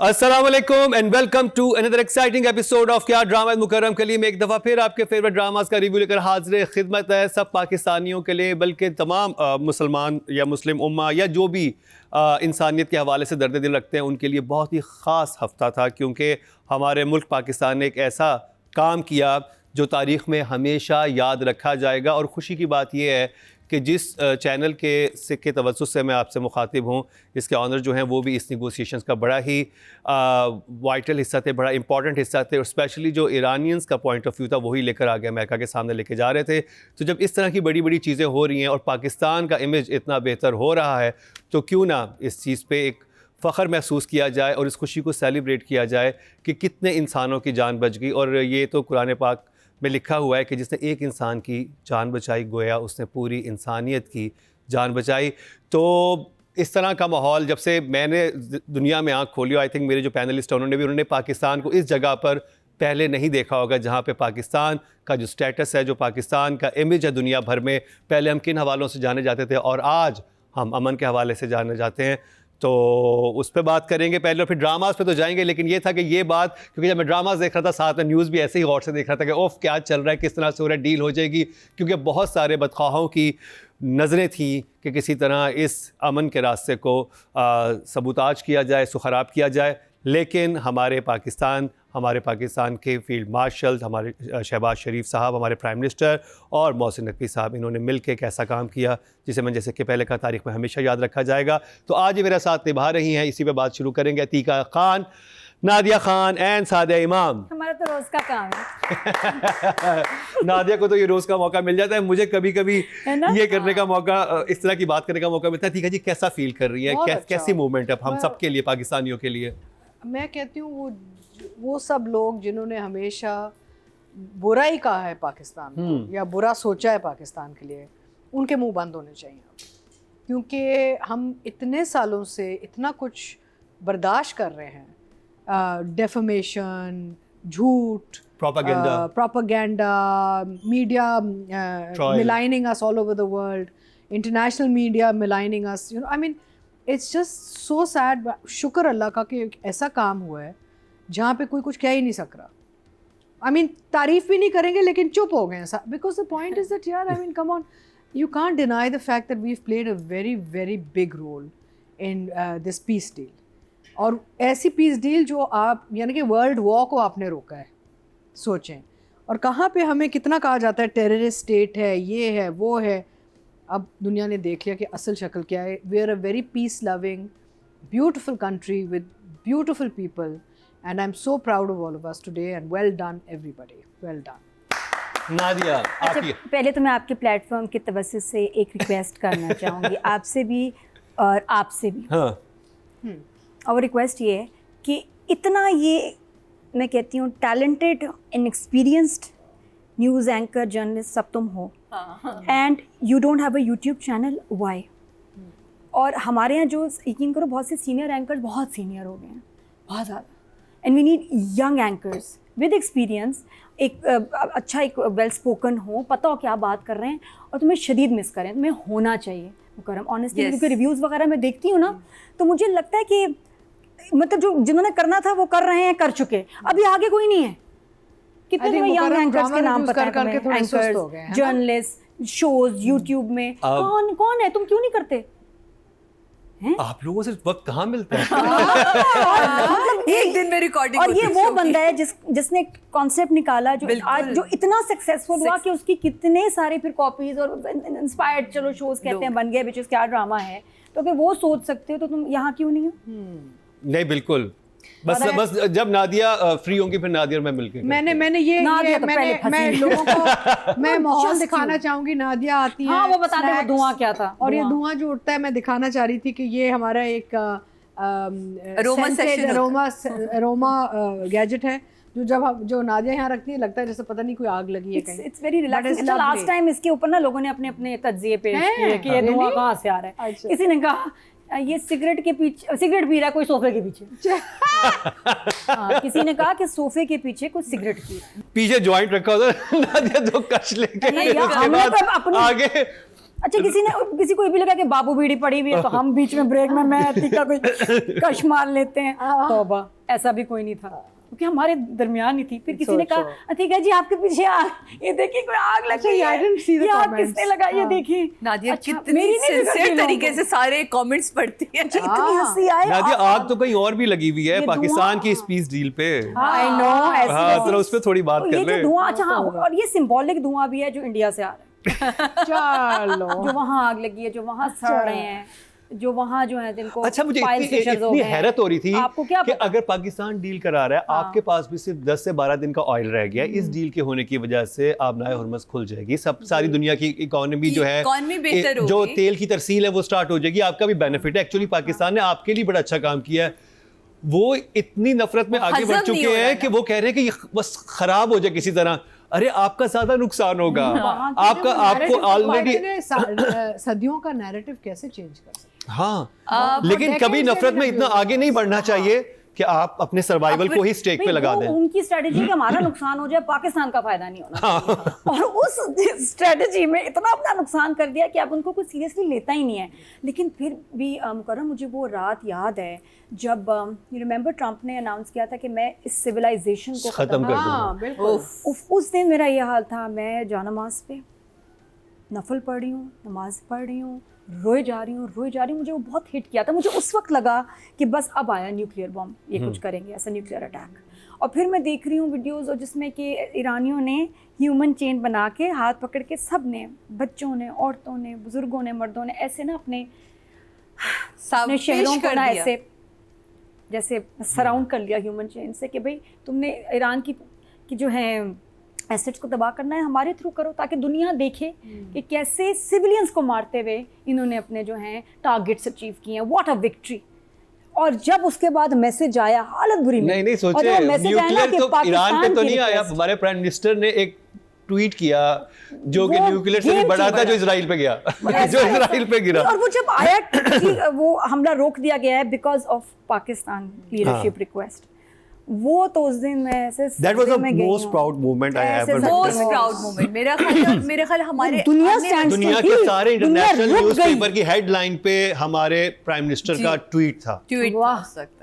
अस्सलाम वालेकुम and welcome to another exciting episode of क्या ड्रामा मुकर्रम के लिए मैं एक दफ़ा फिर आपके फेवरेट ड्रामास का रिव्यू लेकर हाजिर खिदमत है सब पाकिस्तानियों के लिए, बल्कि तमाम मुसलमान या मुस्लिम उम्मा या जो भी इंसानियत के हवाले से दर्द दिल रखते हैं उनके लिए बहुत ही ख़ास हफ्ता था, क्योंकि हमारे मुल्क पाकिस्तान ने एक ऐसा काम किया जो तारीख़ में हमेशा याद रखा जाएगा। और ख़ुशी की बात यह है कि जिस चैनल के तवज्जुह से मैं आपसे मुखातिब हूँ, इसके ऑनर जो हैं वो भी इस निगोसिएशंस का बड़ा ही वाइटल हिस्सा थे, बड़ा इंपॉर्टेंट हिस्सा थे। और स्पेशली जो ईरानियंस का पॉइंट ऑफ व्यू था वही लेकर आगे अमेरिका के सामने लेके जा रहे थे। तो जब इस तरह की बड़ी बड़ी चीज़ें हो रही हैं और पाकिस्तान का इमेज इतना बेहतर हो रहा है, तो क्यों ना इस चीज़ पे एक फ़ख्र महसूस किया जाए और इस खुशी को सेलिब्रेट किया जाए कि कितने इंसानों की जान बच गई। और ये तो कुरान पाक में लिखा हुआ है कि जिसने एक इंसान की जान बचाई गोया उसने पूरी इंसानियत की जान बचाई। तो इस तरह का माहौल जब से मैंने दुनिया में आँख खोली, आई थिंक मेरे जो पैनलिस्ट हैं उन्होंने पाकिस्तान को इस जगह पर पहले नहीं देखा होगा, जहाँ पे पाकिस्तान का जो स्टेटस है, जो पाकिस्तान का इमेज है दुनिया भर में, पहले हम किन हवालों से जाने जाते थे और आज हम अमन के हवाले से जाने जाते हैं। तो उस पर बात करेंगे पहले और फिर ड्रामास पे तो जाएंगे। लेकिन ये था कि ये बात, क्योंकि जब मैं ड्रामास देख रहा था साथ में न्यूज़ भी ऐसे ही गौर से देख रहा था कि ओफ क्या चल रहा है, किस तरह से हो रहा है, डील हो जाएगी, क्योंकि बहुत सारे बदख्वाहों की नज़रें थी कि किसी तरह इस अमन के रास्ते को सबूताज किया जाए, इसको ख़राब किया जाए। लेकिन हमारे पाकिस्तान के फील्ड मार्शल, हमारे शहबाज शरीफ साहब, हमारे प्राइम मिनिस्टर और मोहसिन नकवी साहब, इन्होंने मिल के एक ऐसा काम किया जिसे मैं जैसे कि पहले का तारीख़ में हमेशा याद रखा जाएगा। तो आज ये मेरा साथ निभा रही हैं, इसी पे बात शुरू करेंगे। अतीका खान, नादिया खान एंड सादिया इमाम। हमारा तो रोज़ का काम है। नादिया को तो ये रोज़ का मौका मिल जाता है, मुझे कभी कभी ये करने का मौका, इस तरह की बात करने का मौका मिलता है। ठीक है जी, कैसा फील कर रही है, कैसी मूवमेंट है हम सब के लिए, पाकिस्तानियों के लिए? मैं कहती हूँ वो सब लोग जिन्होंने हमेशा बुराई कहा है पाकिस्तान को या बुरा सोचा है पाकिस्तान के लिए, उनके मुंह बंद होने चाहिए अब, क्योंकि हम इतने सालों से इतना कुछ बर्दाश्त कर रहे हैं। डेफमेशन, झूठ, propaganda, media maligning us all over the world, international media maligning us, you know, I mean it's just so sad. शुक्र अल्लाह का कि ऐसा काम हुआ है जहाँ पे कोई कुछ कह ही नहीं सक रहा। आई मीन तारीफ भी नहीं करेंगे लेकिन चुप हो गए हैं, because the point is that यार, I mean come on, you can't deny the fact that we have played a very very big role in this peace deal. और ऐसी पीस डील जो आप, यानी कि वर्ल्ड वॉर को आपने रोका है, सोचें। और कहाँ पे हमें कितना कहा जाता है टेररिस्ट स्टेट है, ये है, वो है। अब दुनिया ने देख लिया कि असल शक्ल क्या है। We are a very peace loving beautiful country with beautiful people, and I am so proud of all of us today, and well done everybody, well done. Nadia, अच्छा, पहले तो मैं आपके प्लेटफॉर्म की तवज्जो से एक रिक्वेस्ट करना चाहूँगी, आपसे भी और आपसे भी। हाँ। और रिक्वेस्ट ये है कि इतना ये मैं कहती हूँ talented and experienced news anchor journalist सब तुम हो, and you don't have a YouTube channel, why? और हमारे यहाँ जो यकीन करो बहुत से सीनियर एंकर्स बहुत सीनियर हो गए हैं, बहुत ज़्यादा, and we need young anchors with experience, एक अच्छा, एक वेल स्पोकन हो, पता हो क्या बात कर रहे हैं, और तुम्हें शदीद मिस करें, तुम्हें होना चाहिए मुकर्रम ऑनेस्टली। क्योंकि रिव्यूज़ वगैरह मैं देखती हूँ ना, तो मुझे लगता है कि मतलब जो जिन्होंने करना था वो कर रहे हैं, कर चुके, अभी आगे कोई नहीं है। कितने यंग एंकर्स के नाम पता है तुम्हें, एंकर्स, जर्नलिस्ट, शोज यूट्यूब में, कौन है? तुम क्यों नहीं करते हैं? आप लोगों से वक्त कहाँ मिलता है? एक दिन में रिकॉर्डिंग। और ये वो बंदा है जिसने कॉन्सेप्ट निकाला जो आज जो इतना सक्सेसफुल हुआ कि उसकी कितने सारे फिर कॉपीज और इंस्पायर्ड, चलो शोज कहते हैं, बन गए, विच इज क्या ड्रामा है। तो अगर वो सोच सकते हो तो तुम यहाँ क्यों नहीं हो? नहीं, बिल्कुल। बस जब नादिया फ्री होंगी फिर नादिया और मैं मिलके मैंने मैं लोगों को मैं माहौल दिखाना चाहूंगी। नादिया आती है, हाँ, वो बताते वो धुआं क्या था, और ये धुआं जो उठता है, मैं दिखाना चाह रही थी कि ये हमारा एक अरोमा गैजेट है जो नादिया यहाँ रखती है, लगता है जैसे पता नहीं कोई आग लगी है कहीं। It's very relaxing. Last time इसके ऊपर ना लोगों ने अपने अपने तज्जिए पेश किए कि ये धुआं कहाँ से आ रहा है। किसी ने कहा ये सिगरेट के पीछे, सिगरेट पी रहा है कोई सोफे के पीछे। हाँ, किसी ने कहा कि सोफे के पीछे कुछ सिगरेट पी रहा है, पीछे जॉइंट रखा होता है, नादिया दो कश लेके उसके बाद आगे अच्छा किसी को ये भी लगा कि बाबू बीड़ी पड़ी हुई है तो हम बीच में ब्रेक में मैं अतीका कोई कश मार लेते हैं, तौबा, ऐसा भी कोई नहीं था क्योंकि हमारे दरमियान ही थी। फिर किसी ने कहा अतीका जी आपके पीछे आग, ये देखिए कोई आग लग गई है, ये आग किसने लगाई है देखिए। नादिया कितनी सिंसियर तरीके से सारे कमेंट्स पढ़ती है, इतनी हंसी आए। नादिया आग तो कहीं और भी लगी हुई है पाकिस्तान की इस पीस डील पे। आई नो, हाँ चलो उस पे थोड़ी बात कर ले। धुआं, अच्छा हाँ, और ये सिंबॉलिक धुआं भी है जो इंडिया से आ रहा है। चलो जो वहाँ आग लगी है, जो वहाँ सड़ रहे हैं, जो वहाँ जो है जिनको अच्छा मुझे इतनी हैरत हो रही थी कि अगर पाकिस्तान डील करा रहा है, आपके पास भी सिर्फ 10 से 12 दिन का ऑयल रह गया, इस डील के होने की वजह से आबनाए हुर्मुज़ खुल जाएगी, सारी दुनिया की इकोनॉमी जो है, जो तेल की तरसील है वो स्टार्ट हो जाएगी, आपका भी बेनिफिट है। एक्चुअली पाकिस्तान ने आपके लिए बड़ा अच्छा काम किया है। वो इतनी नफरत में आगे बढ़ चुके हैं कि वो कह रहे हैं कि ये बस खराब हो जाए किसी तरह। अरे आपका ज्यादा नुकसान होगा, आपको ऑलरेडी सदियों का नैरेटिव कैसे चेंज कर सकते। हाँ लेकिन कभी नफरत में इतना आगे नहीं बढ़ना चाहिए कि आप अपने सर्वाइवल को ही स्टेक पे लगा दें। उनकी स्ट्रेटजी कि हमारा नुकसान हो जाए, पाकिस्तान का फायदा नहीं होना। और उस स्ट्रेटजी में इतना अपना नुकसान कर दिया कि अब उनको कुछ सीरियसली लेता ही नहीं है। लेकिन फिर भी मुकर्रम, मुझे वो रात याद है जब यू रिमेंबर ट्रंप ने अनाउंस किया था कि मैं इस सिविलाइजेशन को खत्म कर दूंगा। उस दिन मेरा ये हाल था, मैं जानमाज पे नफल पढ़ रही हूँ, नमाज पढ़ रही हूँ, रोए जा रही हूँ। मुझे वो बहुत हिट किया था। मुझे उस वक्त लगा कि बस अब आया न्यूक्लियर बॉम्ब, ये कुछ करेंगे ऐसा न्यूक्लियर अटैक। और फिर मैं देख रही हूँ वीडियोस और जिसमें कि ईरानियों ने ह्यूमन चेन बना के हाथ पकड़ के सब ने, बच्चों ने, औरतों ने, बुजुर्गों ने, मर्दों ने, ऐसे ना अपने शहरों को ना ऐसे जैसे सराउंड कर लिया ह्यूमन चेन से कि भाई तुमने ईरान की जो है एसेट्स को तबाह करना है, हमारे थ्रू करो ताकि दुनिया देखे कि कैसे सिविलियंस को मारते हुए इन्होंने अपने जो हैं टारगेट्स अचीव किए हैं। What a victory. और जब उसके बाद मैसेज आया, हालत बुरी नहीं सोचे न्यूक्लियर तो ईरान पे तो नहीं आया। हमारे प्राइम मिनिस्टर ने एक ट्वीट किया जो कि न्यूक्लियर से भी बड़ा था, जो इजराइल पे गया, जो इजराइल पे गिरा। और वो जब आया कि वो हमला रोक दिया गया है because of Pakistan leadership request, वो तो उस दिन मैं ऐसे That was the most proud moment I ever met. Most proud moment. मेरा ख्याल हमारे दुनिया के सारे इंटरनेशनल न्यूज़पेपर की हेडलाइन पे हमारे प्राइम मिनिस्टर का ट्वीट था। ट्वीट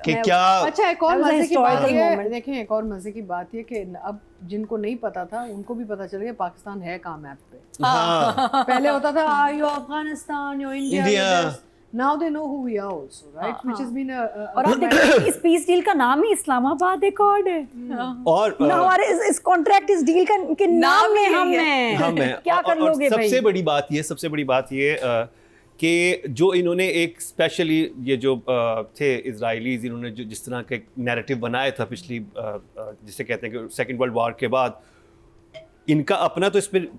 कि क्या अच्छा एक और मजे की बात है, देखें एक और मजे की बात ये कि अब जिनको नहीं पता था उनको भी पता चल गया पाकिस्तान है कहाँ मैप पे। हाँ पहले होता था यो अफगानिस्तान यो India, now they know who we are also, right? Which has been a और आप देखिए इस पीस डील का नाम ही इस्लामाबाद एकॉर्ड है। और हमारे इस कॉन्ट्रैक्ट इस डील के नाम में हम हैं। क्या कर लोगे भाई? सबसे बड़ी बात ये कि जो इन्होंने एक स्पेशली ये जो थे इजराइलीज, इन्होंने जो जिस तरह का नैरेटिव बनाया था पिछली जिसे कहते हैं कि सेकेंड वर्ल्ड वॉर के बाद, इनका अपना तो इस पर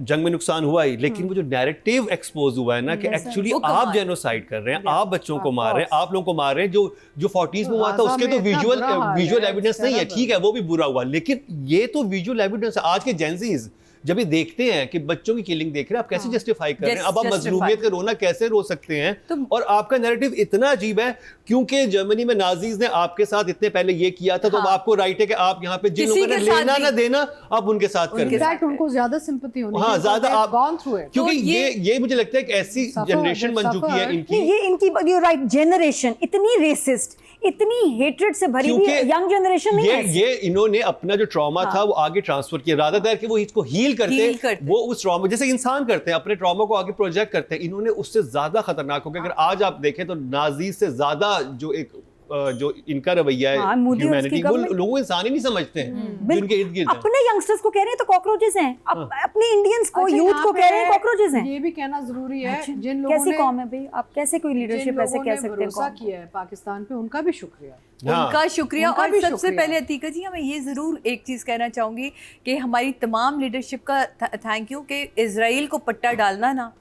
जंग में नुकसान हुआ ही, लेकिन वो जो नैरेटिव एक्सपोज हुआ है ना कि एक्चुअली आप जेनोसाइड कर रहे हैं, आप बच्चों को मार रहे हैं, आप लोगों को मार रहे हैं, जो 40s में हुआ था उसके तो विजुअल एविडेंस नहीं है, ठीक है वो भी बुरा हुआ, लेकिन ये तो विजुअल एविडेंस है। आज के जेंजीज जब ये देखते हैं कि बच्चों की किलिंग देख रहे हैं, आप कैसे जस्टिफाई कर रहे हैं? अब आप मजलूमियत का रोना कैसे रो सकते हैं? और आपका नैरेटिव इतना अजीब है क्योंकि जर्मनी में नाजीज ने आपके साथ इतने पहले ये किया था, तो आपको राइट है कि आप यहाँ पे जिन लोगों ने लेना ना देना आप उनके साथ कर दें। उनको ज्यादा सिंपैथी होनी, हाँ ज्यादा आप गॉन थ्रू इट, क्योंकि ये मुझे लगता है कि ऐसी जनरेशन बन चुकी है इनकी, ये इनकी राइट जनरेशन इतनी रेसिस्ट, इतनी हेट्रेड से भरी हुई यंग जनरेशन नहीं है। ये इन्होंने अपना जो ट्रॉमा था वो आगे ट्रांसफर किया, रादर देर कि वो इसको हील करते वो उस ट्रॉमा जैसे इंसान करते हैं अपने ट्रॉमा को आगे प्रोजेक्ट करते हैं, इन्होंने उससे ज्यादा खतरनाक हो गया। अगर आज आप देखें तो नाजी से ज्यादा जो इनका रवैया है ह्यूमैनिटी, वो लोगों इंसान ही नहीं समझते हैं जिनके इर्द गिर्द। अपने यंगस्टर्स को कह रहे हैं तो कॉकरोचेस हैं, अपने इंडियंस को यूथ को कह रहे हैं कॉकरोचेस हैं। ये भी कहना जरूरी है जिन लोगों कैसी कौम है भाई, आप कैसे कोई लीडरशिप ऐसे कह सकते हैं? भरोसा किया है पाकिस्तान पे, उनका भी शुक्रिया, उनका शुक्रिया। और सबसे पहले अतीका जी मैं ये ज़रूर एक चीज़ कहना चाहूँगी कि हमारी तमाम लीडरशिप का थैंक यू कि इजराइल को पट्टा डालना ना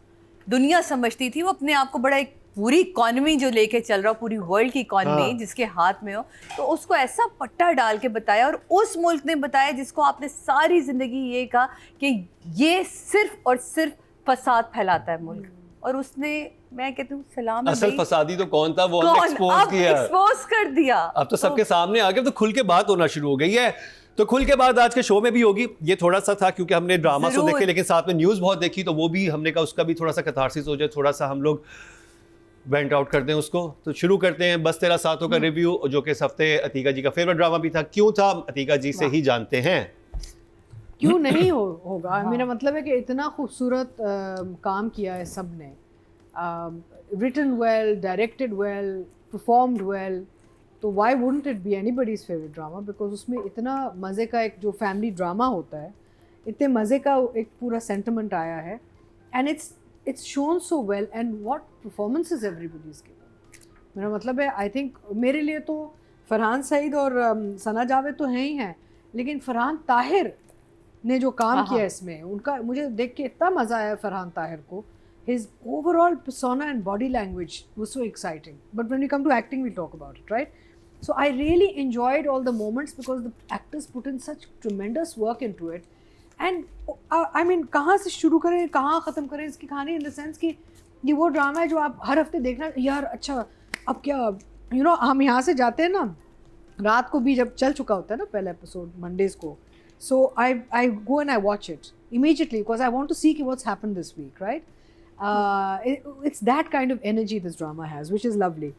दुनिया समझती थी, वो अपने आप को बड़ा एक पूरी इकॉनमी जो लेके चल रहा हो, पूरी वर्ल्ड की इकॉनमी जिसके हाथ में हो, तो उसको ऐसा पट्टा डाल के बताया। और उस मुल्क ने बताया जिसको आपने सारी ज़िंदगी ये कहा कि ये सिर्फ और सिर्फ फसाद फैलाता है मुल्क, और उसने, मैं कहती हूँ सलाम है असल भाई, फसादी तो कौन था वो कौन एक्सपोज किया, एक्सपोज कर दिया। अब तो सबके सामने आ गया, तो खुल के बात होना शुरू हो गई है। तो खुल के बाद आज के शो में भी होगी। ये थोड़ा सा था क्योंकि हमने ड्रामा तो जरूर। देखे लेकिन साथ में न्यूज़ बहुत देखी, तो वो भी हमने कहा उसका भी थोड़ा सा कैथारसिस हो जाए, थोड़ा सा हम लोग वेंट आउट करते हैं उसको। तो शुरू करते हैं बस तेरा साथों का रिव्यू, जो कि इस हफ्ते अतीका जी का फेवरेट ड्रामा भी था। क्यों था, अतीका जी से ही जानते हैं। क्यों नहीं होगा। मेरा मतलब है कि इतना खूबसूरत काम किया है सब ने, written well, directed well, performed well, तो why wouldn't it be anybody's favourite drama, because उसमें इतना मज़े का एक जो फैमिली ड्रामा होता है, इतने मज़े का एक पूरा सेंटिमेंट आया है, and it's shown so well, and what performances everybody's given. मेरा मतलब है, आई थिंक मेरे लिए तो फरहान सईद और सना जावेद तो हैं ही हैं, लेकिन फरहान ताहिर ने जो काम किया इसमें, उनका मुझे देख के इतना मज़ा आया फरहान ताहिर को। His overall persona and body language was so exciting. But when we come to acting, we'll talk about it, right? So I really enjoyed all the moments because the actors put in such tremendous work into it. And I mean, कहाँ से शुरू करें, कहाँ ख़त्म करें इसकी कहानी, in the sense कि ये वो ड्रामा है जो आप हर हफ्ते देखना, यार अच्छा अब क्या, you know, हम यहाँ से जाते हैं ना, रात को भी जब चल चुका होता है ना पहला एपिसोड मंडेज़ को, so I go and I watch it immediately because I want to see what's happened this week, right? It's that kind of energy this drama has, which is lovely.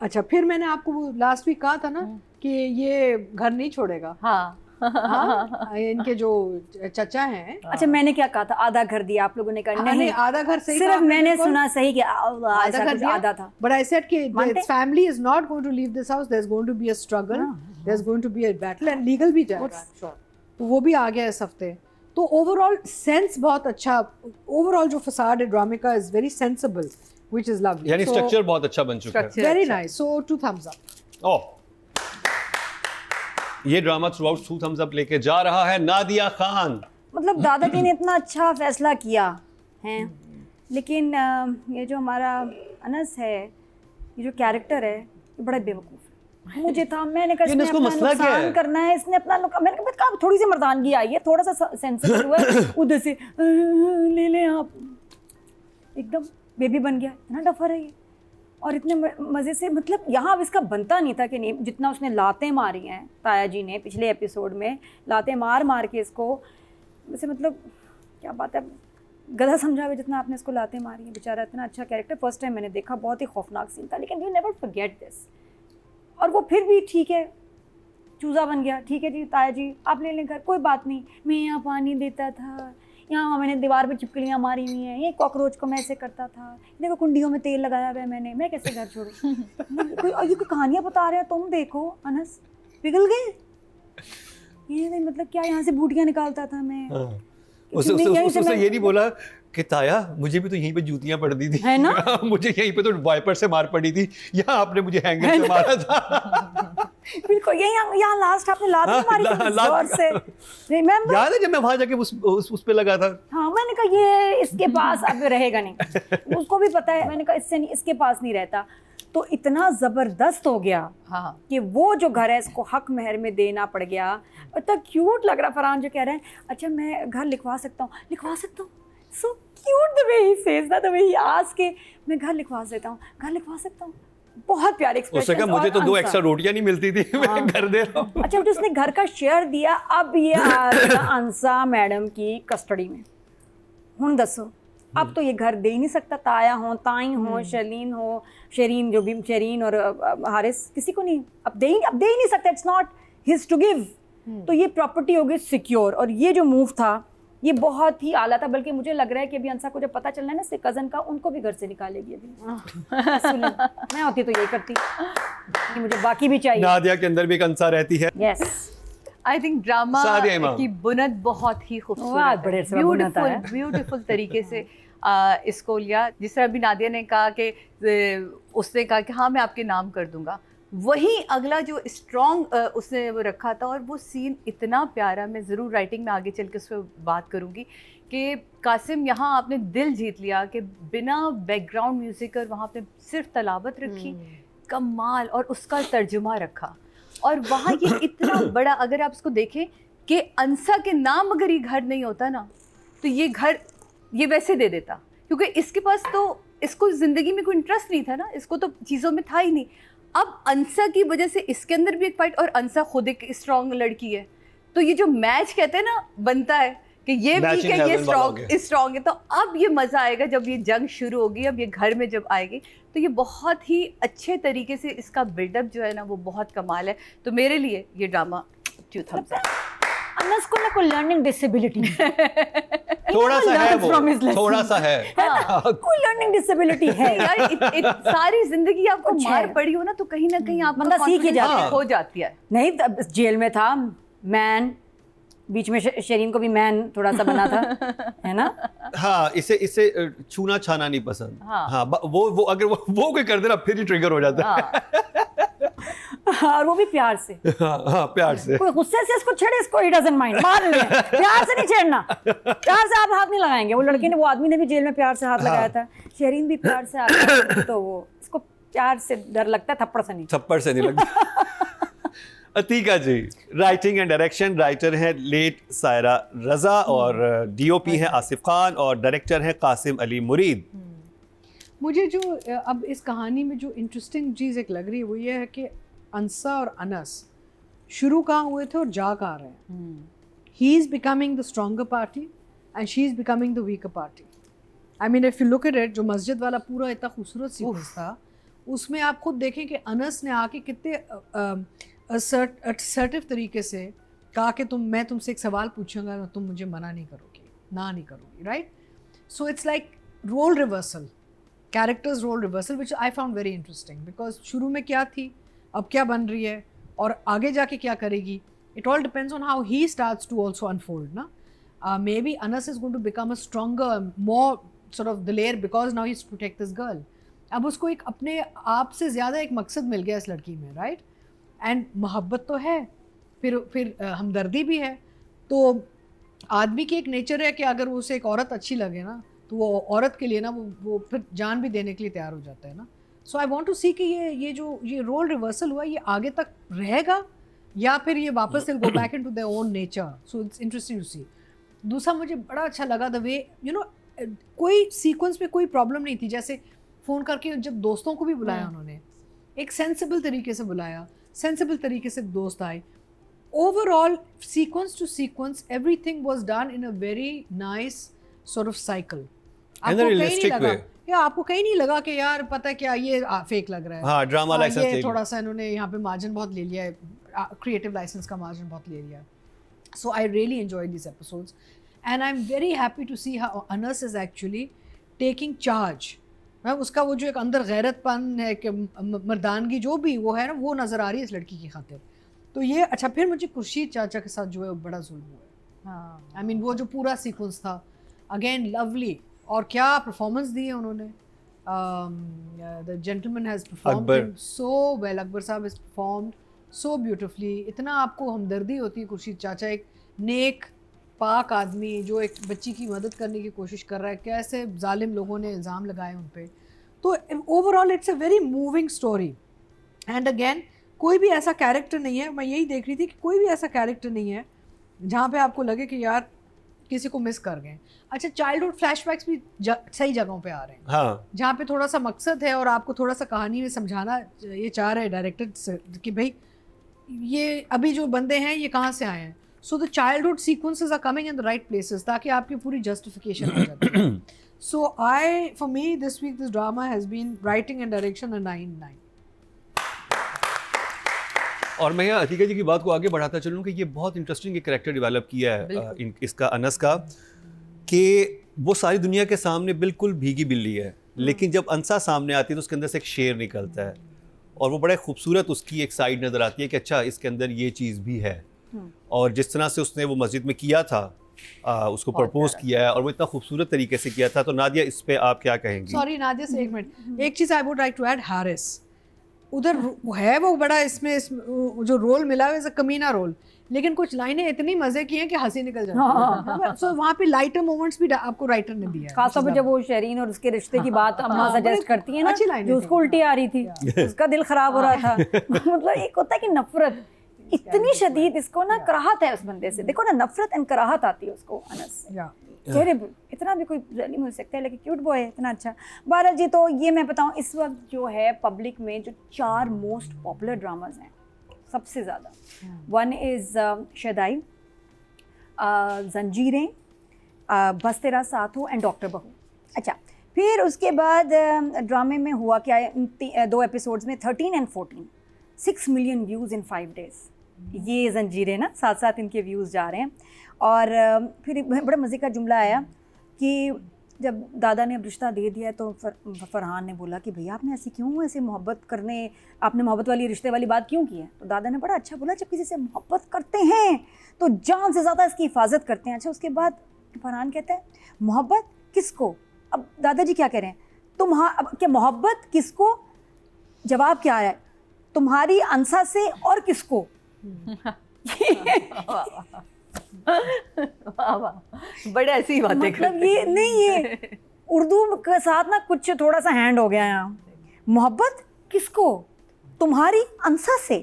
अच्छा, फिर मैंने आपको वो last week कहा था ना कि ये घर नहीं छोड़ेगा। हाँ इनके जो चचा हैं, अच्छा मैंने क्या कहा था, आधा घर दिया, आप लोगों ने कहा नहीं, आधा घर सही सिर्फ कहा आपने, मैंने बिल्कुल। सुना सही कि आधा घर दिया, आधा था। but I said कि मानते? this family is not going to leave this house. There's going to be a struggle, there's going to be a battle, and legal भी जाएगा, तो वो भी आ गया इस हफ्ते। तो ओवरऑल सेंस बहुत अच्छा, ओवरऑल जो फसाड है ड्रामे का is very sensible, which is lovely, यानी स्ट्रक्चर बहुत अच्छा बन चुका है। वेरी नाइस, सो 2 thumbs up। ओह, ये drama through out 2 thumbs up लेके जा रहा है नादिया खान। मतलब दादाजी ने इतना अच्छा फैसला किया है, लेकिन ये जो हमारा अनस है, ये जो कैरेक्टर है, ये बड़ा बेवकूफ़ है। मुझे था, मैंने कहा इसने इसको अपना मसला क्या है? नुकसान करना है, इसने अपना मैंने कहा थोड़ी सी मर्दानगी आई है, थोड़ा सा सेंसिटिव हुआ है, उधर से ले ले आप, एकदम बेबी बन गया। इतना डफर है ये, और इतने मज़े से, मतलब यहाँ अब इसका बनता नहीं था कि नहीं, जितना उसने लातें मारी हैं ताया जी ने पिछले एपिसोड में, लातें मार मार के इसको, वैसे मतलब क्या बात है, गधा समझा हुआ जितना आपने इसको लातें मारी हैं। बेचारा इतना अच्छा कैरेक्टर, फर्स्ट टाइम मैंने देखा, बहुत ही खौफनाक सीन था, लेकिन यू नेवर फॉरगेट दिस। और वो फिर भी ठीक है, चूज़ा बन गया, ठीक है जी ताया जी आप ले लें घर, कोई बात नहीं, मैं यहाँ पानी देता था, यहाँ मैंने दीवार पे छिपकलियाँ मारी हुई हैं, ये कॉकरोच को मैं ऐसे करता था, देखो कुंडियों में तेल लगाया हुआ है मैंने, मैं कैसे घर छोड़ूं। कोई कहानियाँ बता रहे हैं, तुम देखो अनस पिघल गए, ये नहीं मतलब क्या यहाँ से बूटियाँ निकालता था मैं। उससे ये नहीं बोला कि ताया मुझे भी तो यहीं पे जूतियां पड़ दी थी, है ना? मुझे यहीं पे तो वाइपर से मार पड़ी थी, यहाँ आपने मुझे हैंगर से मारा था। बिल्कुल, यहाँ लास्ट आपने लात नहीं मारी थी जोर से, रिमेम्बर? याद है जब मैं वहां जाके उस पे लगा था? हाँ, मैंने कहा ये इसके पास अब रहेगा नहीं, उसको भी पता है, मैंने कहा इससे नहीं, इसके पास नहीं रहता। तो इतना ज़बरदस्त हो गया हाँ कि वो जो घर है इसको हक महर में देना पड़ गया। इतना क्यूट लग रहा फरहान जो कह रहे हैं, अच्छा मैं घर लिखवा सकता हूँ, so cute the way he says that, the way he ask के मैं घर लिखवा सकता हूँ, बहुत प्यारे एक्सप्रेशन। उसने कहा मुझे तो 2 एक्स्ट्रा रोटियां नहीं मिलती थी, मैं घर दे रहा हूँ। अच्छा, उसने घर का शेयर दिया, अब ये आ गया अंसा मैडम की कस्टडी में। हुन दसो, अब तो ये घर दे ही नहीं सकता, ताया हो, ताई हो, शरीन जो भी, शरीन और हारिस, किसी को नहीं, अब दे ही नहीं सकता, it's not his to give. तो ये प्रॉपर्टी हो गई सिक्योर, और ये जो मूव था ये बहुत ही आला था, बल्कि मुझे लग रहा है कि अभी अंसा को जब पता चलना है ना इससे कज़न का, उनको भी घर से निकालेगी अभी। सुनो, मैं होती तो यही करती कि मुझे बाकी भी चाहिए। नादिया के अंदर भी एक अंसा रहती है। Yes, I think drama Sadia इमाम। की बुनत बहुत ही वाह, खूबसूरत बड़े है, से बुनत है। ब्यूटीफुल तरीके से इसको लिया। जिस तरह अभी नादिया ने कहा कि उसने कहा कि हाँ मैं आपके नाम कर दूंगा, वही अगला जो स्ट्रॉन्ग उसने वो रखा था, और वो सीन इतना प्यारा, मैं ज़रूर राइटिंग में आगे चल के उस पर बात करूँगी कि कासिम यहाँ आपने दिल जीत लिया कि बिना बैकग्राउंड म्यूज़िक और वहाँ पे सिर्फ तलावत रखी, कमाल, और उसका तर्जुमा रखा। और वहाँ ये इतना बड़ा, अगर आप इसको देखें कि अंसा के नाम अगर ये घर नहीं होता ना, तो ये घर ये वैसे दे देता क्योंकि इसके पास तो, इसको ज़िंदगी में कोई इंटरेस्ट नहीं था ना, इसको तो चीज़ों में था ही नहीं। अब अंसा की वजह से इसके अंदर भी एक फाइट, और अंसा खुद एक स्ट्रॉन्ग लड़की है, तो ये जो मैच कहते हैं ना बनता है कि ये वीक है ये स्ट्रॉन्ग है, तो अब ये मज़ा आएगा जब ये जंग शुरू होगी, अब ये घर में जब आएगी, तो ये बहुत ही अच्छे तरीके से इसका बिल्डअप जो है ना वो बहुत कमाल है। तो मेरे लिए ये ड्रामा 2 thumbs up। अनस को ना कोई लर्निंग डिसेबिलिटी थोड़ा सा है वो, थोड़ा सा है कोई लर्निंग डिसेबिलिटी है यार। सारी जिंदगी आपको मार पड़ी हो ना, तो कहीं ना कहीं आप बंदा सीख ही जाता है, हो जाती है। नहीं तब जेल में था मैन, बीच में शरीन को भी मैन थोड़ा सा बना था, है ना। हाँ, इसे छूना छाना नहीं पसंद। हाँ, वो अगर वो कोई कर देना फिर ही ट्रिगर हो जाता है। और वो भी प्यार से। हाँ, प्यार से। कोई गुस्से से इसको छेड़े, इसको ही डजंट माइंड, मार ले, प्यार से नहीं छेड़ना, प्यार से आप हाथ नहीं लगाएंगे। वो लड़के ने, वो आदमी ने भी जेल में प्यार से हाथ लगाया था, शरीन भी प्यार से आता, तो वो इसको प्यार से डर लगता है, थप्पड़ से नहीं लगता। अतीका जी, राइटिंग एंड डायरेक्शन, राइटर हैं लेट सायरा रजा और डीओपी हैं आसिफ खान और डायरेक्टर हैं कासिम अली मुरीद। मुझे जो अब इस कहानी में जो इंटरेस्टिंग चीज़ एक लग रही है वो ये है कि अंसा और अनस शुरू कहाँ हुए थे और जा कहाँ रहे हैं। He is becoming the stronger party and she is becoming the weaker party. I mean if you look at it, जो मस्जिद वाला पूरा इतना खूबसूरत सीक्वेंस था, उसमें आप खुद देखें कि अनस ने आके कितने असर्टिव तरीके से कहा कि मैं तुमसे एक सवाल पूछूंगा, तुम मुझे मना नहीं करोगी, ना नहीं करोगी, right. So it's like role reversal, characters role reversal, which I found very interesting, because शुरू में क्या थी, अब क्या बन रही है और आगे जाके क्या करेगी। It all depends on how he starts to also unfold ना। Maybe Anas is going to become a stronger, more sort of दिलेर, because now he is protect this girl. अब उसको एक अपने आप से ज़्यादा एक मकसद मिल गया इस लड़की में, राइट। एंड मोहब्बत तो है, फिर हमदर्दी भी है। तो आदमी की एक नेचर है कि अगर उसे एक औरत अच्छी लगे ना, तो वो औरत के लिए ना वो फिर जान भी देने के लिए तैयार हो जाता है ना। सो आई वांट टू सी कि ये रोल रिवर्सल हुआ, ये आगे तक रहेगा या फिर ये वापस go back into their own nature. So it's interesting to see. दूसरा मुझे बड़ा अच्छा लगा द वे, यू नो, कोई सीक्वेंस में कोई प्रॉब्लम नहीं थी। जैसे फ़ोन करके जब दोस्तों को भी बुलाया उन्होंने, एक सेंसिबल तरीके से बुलाया, सेंसिबल तरीके से दोस्त आए। Overall sequence to sequence everything was done in a very nice sort of cycle. आपको कहीं नहीं लगा या आपको कहीं नहीं लगा कि यार पता है क्या ये फेक लग रहा है। हाँ, ड्रामा लाइसेंस ये थोड़ा सा इन्होंने यहाँ पे मार्जिन बहुत ले लिया है, क्रिएटिव लाइसेंस का मार्जिन बहुत ले लिया है। So I really enjoyed this episodes and I am very happy to see how Anas is actually taking charge. उसका वो जो एक अंदर गैरतपन है कि मर्दानगी जो भी वो है ना, वो नज़र आ रही है इस लड़की की खातिर। तो ये अच्छा, फिर मुझे खुर्शीद चाचा के साथ जो है बड़ा जुल्म हुआ है। हाँ, आई मीन वो जो पूरा सीक्वेंस था, अगेन लवली, और क्या परफॉर्मेंस दी है उन्होंने। The gentleman has performed so well, Akbar साहब हैज़ परफॉर्म्ड सो ब्यूटिफुली। इतना आपको हमदर्दी होती है। खुर्शीद चाचा एक नेक पाक आदमी जो एक बच्ची की मदद करने की कोशिश कर रहा है, कैसे जालिम लोगों ने इल्ज़ाम लगाए उन पे। तो overall it's a very moving story. And again कोई भी ऐसा कैरेक्टर नहीं है, मैं यही देख रही थी कि कोई भी ऐसा कैरेक्टर नहीं है जहाँ पे आपको लगे कि यार किसी को मिस कर गए। अच्छा, चाइल्डहुड फ्लैशबैक्स भी सही जगहों पे आ रहे हैं। हाँ। जहाँ पे थोड़ा सा मकसद है और आपको थोड़ा सा कहानी में समझाना ये चाह रहे हैं डायरेक्टर कि भाई ये अभी जो बंदे हैं ये कहाँ से आए हैं। So the childhood sequences are coming in the right places ताकि आपकी पूरी justification हो जाती है। So for me this week this drama has been writing and direction a 9/9। और मैं यहाँ अतीका जी की बात को आगे बढ़ाता चलूँ कि ये बहुत इंटरेस्टिंग एक कैरेक्टर डेवलप किया है इसका अनस का, कि वो सारी दुनिया के सामने बिल्कुल भीगी बिल्ली है, लेकिन जब अंसा सामने आती है तो उसके अंदर से एक शेर निकलता है और वो बड़े खूबसूरत उसकी एक साइड नज़र आती है कि अच्छा इसके अंदर ये चीज़ भी है। और जिस तरह से उसने वो मस्जिद में किया था, उसको प्रपोज किया है और वो इतना खूबसूरत तरीके से किया था। तो नादिया, इस पे आप क्या कहेंगी? सॉरी नादिया से एक मिनट, एक चीज़ I would like to add, Haris उधर है वो बड़ा इसमें जो रोल मिला है कमीना रोल, लेकिन कुछ लाइनें इतनी मजे की हैं कि हंसी निकल जाती है। सो वहाँ पे लाइटर मोमेंट्स भी आपको राइटर ने दिया है। खासतौर पर जब वो शरीन और उसके रिश्ते की बात अम्मा सजेस्ट करती है ना, जो उसको उल्टी आ रही थी, उसका दिल खराब हो रहा था। मतलब एक होता है कि नफरत, इतनी शदीद इसको ना कराहत है उस बंदे से, देखो ना नफरत एंड कराहत आती है उसको अनस से। या टेरिबल, इतना भी कोई नहीं हो सकता है, लेकिन क्यूट बॉय है इतना अच्छा। बहरहाल जी, तो ये मैं बताऊं इस वक्त जो है पब्लिक में जो 4 मोस्ट पॉपुलर ड्रामाज हैं सबसे ज़्यादा, वन इज़ शदाई, जंजीरें, बस तेरा साथ हो एंड डॉक्टर बहू। अच्छा, फिर उसके बाद ड्रामे में हुआ क्या है, 2 एपिसोड्स में 13 and 14 6 million views in 5 days. ये जंजीरें ना, साथ साथ इनके व्यूज़ जा रहे हैं। और फिर एक बड़ा मज़े का जुमला आया कि जब दादा ने अब रिश्ता दे दिया तो फरहान ने बोला कि भैया आपने ऐसे क्यों, ऐसे मोहब्बत करने, आपने मोहब्बत वाली रिश्ते वाली बात क्यों की है? तो दादा ने बड़ा अच्छा बोला, जब किसी से मोहब्बत करते हैं तो जान से ज़्यादा इसकी हिफाजत करते हैं। अच्छा, उसके बाद फरहान कहता है मोहब्बत किसको? अब दादाजी क्या कह रहे हैं, अब क्या मोहब्बत किसको? जवाब क्या है, तुम्हारी अंसा से और किसको? वाह वाह, बड़े ऐसी बातें मतलब ये नहीं, ये उर्दू के साथ ना कुछ थोड़ा सा हैंड हो गया यहाँ। मोहब्बत किसको? तुम्हारी अंसा से,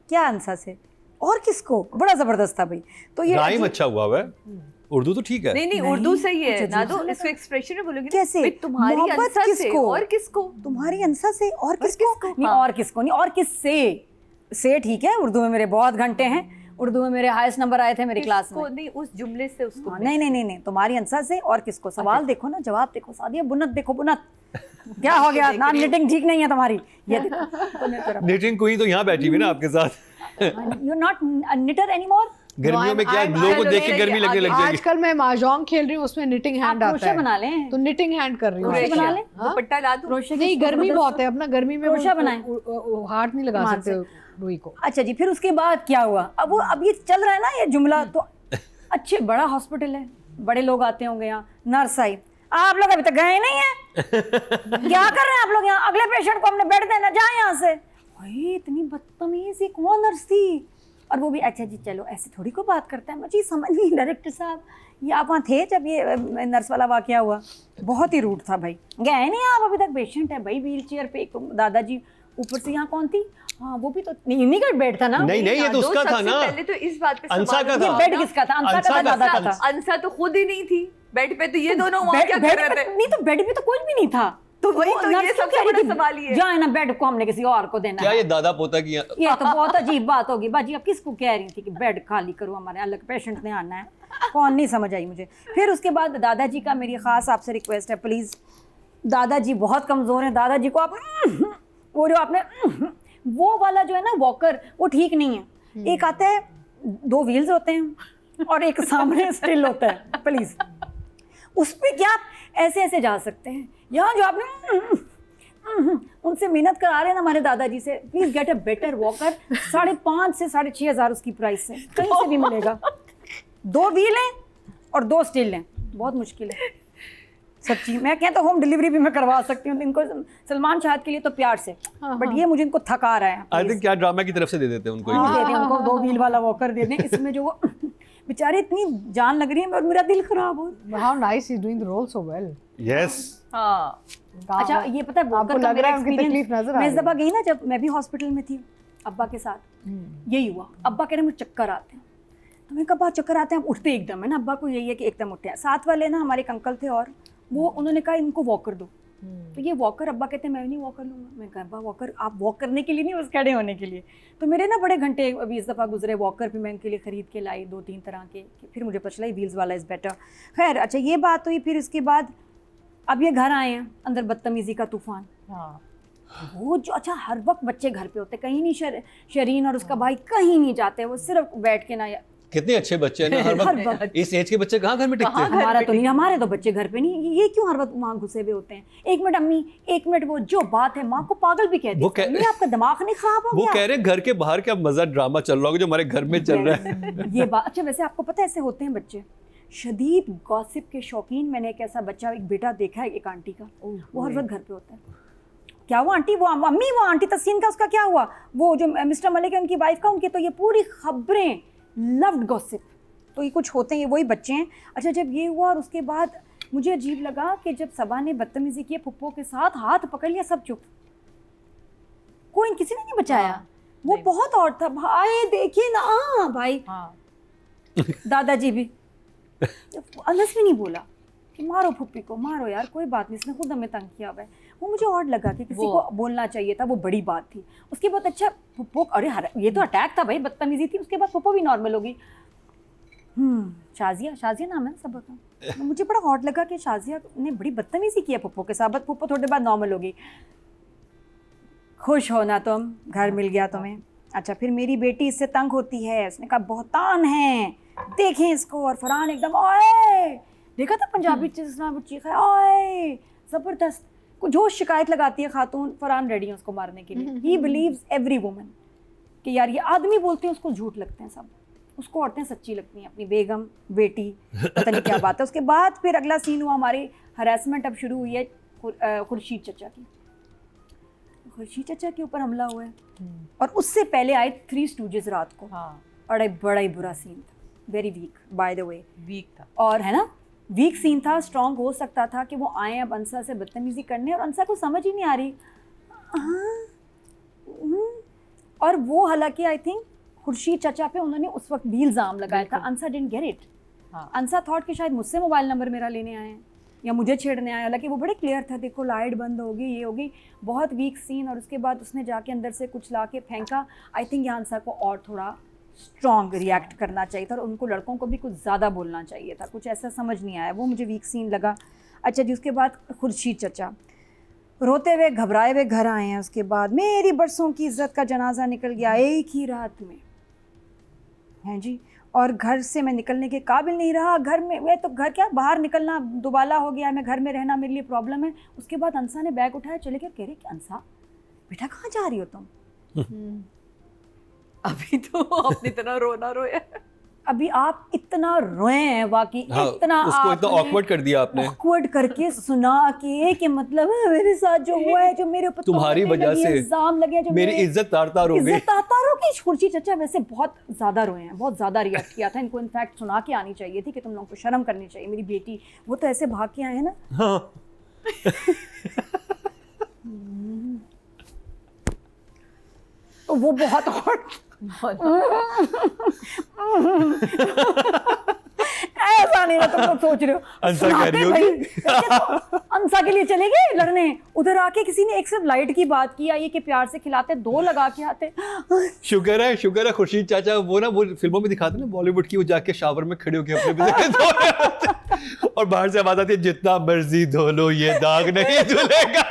क्या अंसा से और किसको? बड़ा ज़बरदस्त था भाई। तो ये राइम अच्छा हुआ है, उर्दू तो ठीक है। नहीं उर्दू सही है अच्छा, ना, जी, तो इसको एक्सप्रेशन में बोलोगे कैसे? भाई, तुम्हारी मोहब्बत अंसा से किसको? और किसको? तुम्हारी अंसा से और किसको? नहीं हाँ। और किसको नहीं, और किससे से ठीक है। उर्दू में मेरे बहुत घंटे हैं, उर्दू में मेरे हाईएस्ट नंबर आए थे मेरी क्लास में। नहीं, उस जुमले से उसको हाँ, नहीं, तुम्हारी अंसा से और किसको? सवाल देखो ना, जवाब देखो। सादिया बुनत देखो, बुनत क्या हो गया ना, निटिंग ठीक नहीं है तुम्हारी, ये देखो। निटिंग क्वीन तो यहाँ बैठी हुई ना आपके साथ। You not knitter anymore. गर्मियों में क्या लोगों को देख के गर्मी लगने लग जाएगी। आजकल मैं mahjong खेल रही हूँ, उसमें निटिंग हैंड आता क्रोशे है, बना लें, तो निटिंग हैंड कर रही हूँ। क्रोशे बना लें, दुपट्टा ला दूं? क्रोशे की नहीं, गर्मी जबरदस्त- बहुत है, अपना गर्मी में क्रोशा बनाएं। हाथ नहीं लगा मान सकते रुई को। अच्छा जी, फिर उसके बाद क्या हुआ? अब ये चल रहा है ना ये जुमला, तो अच्छे बड़ा हॉस्पिटल है, बड़े लोग आते होंगे यहाँ। नर्स आई, आप लोग अभी तक गए नहीं है, क्या कर रहे हैं आप लोग यहाँ? अगले पेशेंट को हमने बेड देना, जाए यहाँ से। भाई इतनी बदतमीज, ये कौन नर्स थी? और वो भी अच्छा जी चलो ऐसे थोड़ी को बात करता है। मुझे समझ नहीं, डायरेक्टर साहब ये आप वहाँ थे जब ये नर्स वाला वाकया हुआ? बहुत ही रूट था भाई। गए नहीं आप अभी तक, पेशेंट है भाई व्हील चेयर पे, एक तो दादाजी ऊपर से, यहाँ कौन थी? हाँ वो भी तो इन्हीं का बेड था ना। नहीं ये तो उसका था ना, पहले तो इस बात पे अंसा का ये था। बेड किसका था? अंसा का था, दादा का था? अंसा तो खुद ही नहीं थी बेड पे, तो ये दोनों वहाँ क्या बेड कर रहे थे? नहीं तो बेड पे तो कोई भी नहीं था। तो वही वो तो, नर्स ये क्यों सबसे कह रही बड़ा थी, सवाल ही है। जाए ना बेड को हमने किसी और को देना क्या है। ये दादा पोता की ये तो बहुत अजीब बात होगी बाजी। अब किसको कह रही थी कि बेड खाली करो, हमारे अलग पेशेंट ने आना है? कौन, नहीं समझ आई मुझे। फिर उसके बाद दादाजी का मेरी खास आपसे रिक्वेस्ट है, प्लीज़ दादाजी बहुत कमज़ोर हैं, दादाजी को आप वो जो आपने वो वाला जो है ना वॉकर, वो ठीक नहीं है। एक आता है 2 व्हील्स होते हैं और एक सामने स्टिल होता है, प्लीज़ उस पर क्या आप ऐसे ऐसे जा सकते हैं? यहाँ जो आपने उनसे मेहनत करा रहे हैं ना हमारे दादाजी से, please get a better walker. 5,500 से 6,500 उसकी प्राइस है, कहीं से भी मिलेगा। 2 व्हील हैं और 2 स्टिल हैं, बहुत मुश्किल है सच्ची। मैं कहता तो होम डिलीवरी भी मैं करवा सकती हूँ इनको, सलमान शाहद के लिए तो प्यार से, बट ये मुझे इनको थका रहा है। आई थिंक क्या ड्रामा की तरफ से दे देते हैं उनको। हाँ, दे दें उनको 2 व्हील वाला वॉकर दे दें। इसमें जो वो बेचारे इतनी जान लग रही है और मेरा दिल खराब हो। How nice he's doing the role so well. Yes हाँ, अच्छा ये पता है आपको वॉकर का लग मेरा रहा है उनकी एक्सपीरियंस, तकलीफ नजर आ मैं इस रही दफ़ा गई ना जब मैं भी हॉस्पिटल में थी अब्बा के साथ, यही हुआ। अब्बा कह रहे मुझे चक्कर आते हैं, तो मैं कहा चक्कर आते हैं, उठते एकदम है ना, अब्बा को यही है कि एकदम उठते हैं। साथ वाले ना हमारे एक अंकल थे और वो उन्होंने कहा इनको वॉकर दो, तो ये वॉकर, अब्बा कहते हैं मैं नहीं वॉकर लूँगा। मैं कहा अब्बा वॉकर आप वॉक करने के लिए नहीं, बस खड़े होने के लिए। तो मेरे ना बड़े घंटे अभी इस दफ़ा गुजरे, वॉकर भी मैं इनके लिए ख़रीद के लाई 2-3 तरह के, फिर मुझे पता चला व्हील्स वाला इज़ बेटर। खैर अच्छा ये बात हुई। फिर उसके बाद अब ये घर आए हैं, अंदर बदतमीज़ी का तूफ़ान। वो जो अच्छा हर वक्त बच्चे घर पे होते, कहीं नहीं, शरीन और उसका भाई कहीं नहीं जाते, वो सिर्फ बैठ के ना। कितने अच्छे बच्चे हैं ना, हर वक्त इस एज के बच्चे कहाँ घर में टिकते हैं? हमारा तो नहीं, हमारे तो बच्चे घर पे नहीं, ये क्यों हर वक्त वहाँ घुसे हुए होते हैं? 1 मिनट अम्मी, 1 मिनट वो, जो बात है माँ को पागल भी कहती है। आपका दिमाग नहीं खराब हो वो गया? कह रहे हैं घर के बाहर क्या मजा ड्रामा चल रहा होगा जो हमारे घर में चल रहा है। ये बात अच्छा, वैसे आपको पता है ऐसे होते हैं बच्चे, शदीद गॉसिप के शौकीन। मैंने एक ऐसा बच्चा, एक बेटा देखा है एक आंटी का, वो हर वक्त घर पे होता है। क्या वो आंटी, वो अम्मी, वो आंटी तस्सीन का उसका क्या हुआ? वो जो मिस्टर मलिक है उनकी वाइफ का, उनके तो ये पूरी खबरें लव्ड गॉसिप। तो ये कुछ होते हैं, ये वही बच्चे हैं। अच्छा जब ये हुआ और उसके बाद मुझे अजीब लगा कि जब सबा ने बदतमीजी की, फुप्पो के साथ हाथ पकड़ लिया, सब चुप, कोई किसी ने नहीं बचाया। वो बहुत ऑड था भाई, देखिए ना भाई। हाँ दादाजी भी अनस भी नहीं बोला कि मारो फुप्पी को, मारो यार कोई बात नहीं, इसने खुद हमें तंग किया हुआ है। वो मुझे ऑड लगा कि किसी को बोलना चाहिए था, वो बड़ी बात थी। उसके बाद अच्छा पुप्पो, अरे ये तो अटैक था भाई, बदतमीजी थी। उसके बाद पुप्पो भी नॉर्मल होगी। शाजिया नाम है सब का। मुझे बड़ा ऑड लगा कि शाजिया ने बड़ी बदतमीजी की है पुप्पो के साथ, बट पुप्पो थोड़ी देर बाद नॉर्मल होगी। खुश हो ना तुम, घर मिल गया तुम्हें। अच्छा फिर मेरी बेटी इससे तंग होती है, उसने कहा बहुतान है, देखें इसको। और फरहान एकदम ओए, देखा था पंजाबी चीखा ओए, जबरदस्त। जो शिकायत लगाती है खातून, फरहान रेडी है उसको मारने के लिए। ही बिलीव्स एवरी वुमन कि यार ये आदमी बोलते हैं उसको झूठ लगते हैं सब, उसको औरतें सच्ची लगती हैं, अपनी बेगम बेटी पता नहीं क्या बात है। उसके बाद फिर अगला सीन हुआ हमारी हरासमेंट अब शुरू हुई है खुर्शीद चचा की। खुर्शीद चचा के ऊपर हमला हुआ है और उससे पहले आए 3 स्टूजेस रात को। हाँ और बड़ा ही बुरा सीन था, very weak by the way, weak था। और है ना वीक सीन था। स्ट्रॉन्ग हो सकता था कि वो आए अब अंसा से बदतमीजी करने, और अंसा को समझ ही नहीं आ रही। और वो हालांकि आई थिंक खुर्शीद चचा पे उन्होंने उस वक्त भी इल्ज़ाम लगाया था। Ansa didn't get it. Ansa thought कि शायद मुझसे मोबाइल नंबर मेरा लेने आए हैं या मुझे छेड़ने आए। हालांकि वो बड़े क्लियर था, देखो लाइट बंद होगी, ये होगी। बहुत वीक सीन। और उसके बाद उसने जाके अंदर से कुछ ला के फेंका। आई थिंक यहाँ अंसा को और थोड़ा स्ट्रॉन्ग रिएक्ट करना चाहिए था और उनको लड़कों को भी कुछ ज़्यादा बोलना चाहिए था। कुछ ऐसा समझ नहीं आया, वो मुझे वीक सीन लगा। अच्छा जी, उसके बाद खुर्शीद चचा रोते हुए घबराए हुए घर आए हैं। उसके बाद मेरी बरसों की इज्जत का जनाजा निकल गया एक ही रात में, हैं जी। और घर से मैं निकलने के काबिल नहीं रहा। घर में मैं तो घर क्या बाहर निकलना दुबाला हो गया, मैं घर में रहना मेरे लिए प्रॉब्लम है। उसके बाद अंसा ने बैग उठाया, चले गया। कह रहे कि अंसा बेटा कहाँ जा रही हो तुम? अभी तो अपनी तरह रोना रोया। अभी आप इतना रोए हैं वाकई, हाँ, इतना उसको इतना awkward कर दिया आपने। awkward करके सुना कि मतलब मेरे साथ जो हुआ है, जो मेरे ऊपर तुम्हारी वजह से इल्जाम लगे, जो मेरी इज्जत तार-तार हो गई। इज्जत तार-तार हो गई। खुर्शीद चचा वैसे बहुत ज़्यादा रोए हैं, बहुत ज़्यादा रिएक्ट किया था। इनको इनफैक्ट सुना के आनी चाहिए थी कि तुम लोगों को शर्म करनी चाहिए। मेरी बेटी वो तो ऐसे भाग के आए हैं ना। हाँ तो वो बहुत ऐसा नहीं ना तुम लोग सोच रहे हो। अंसा कह रही होगी। अंसा के लिए चले गए लड़ने। उधर आके किसी ने एक सिर्फ लाइट की बात की, आइए कि प्यार से खिलाते, 2 लगा के आते। शुक्र है खुर्शीद चाचा वो ना वो फिल्मों में दिखाते ना बॉलीवुड की, वो जाके शावर में खड़े होके अपने बिजली धो रहे होते और बाहर से आवाज आती है जितना मर्जी धो लो ये दाग नहीं धुलेगा।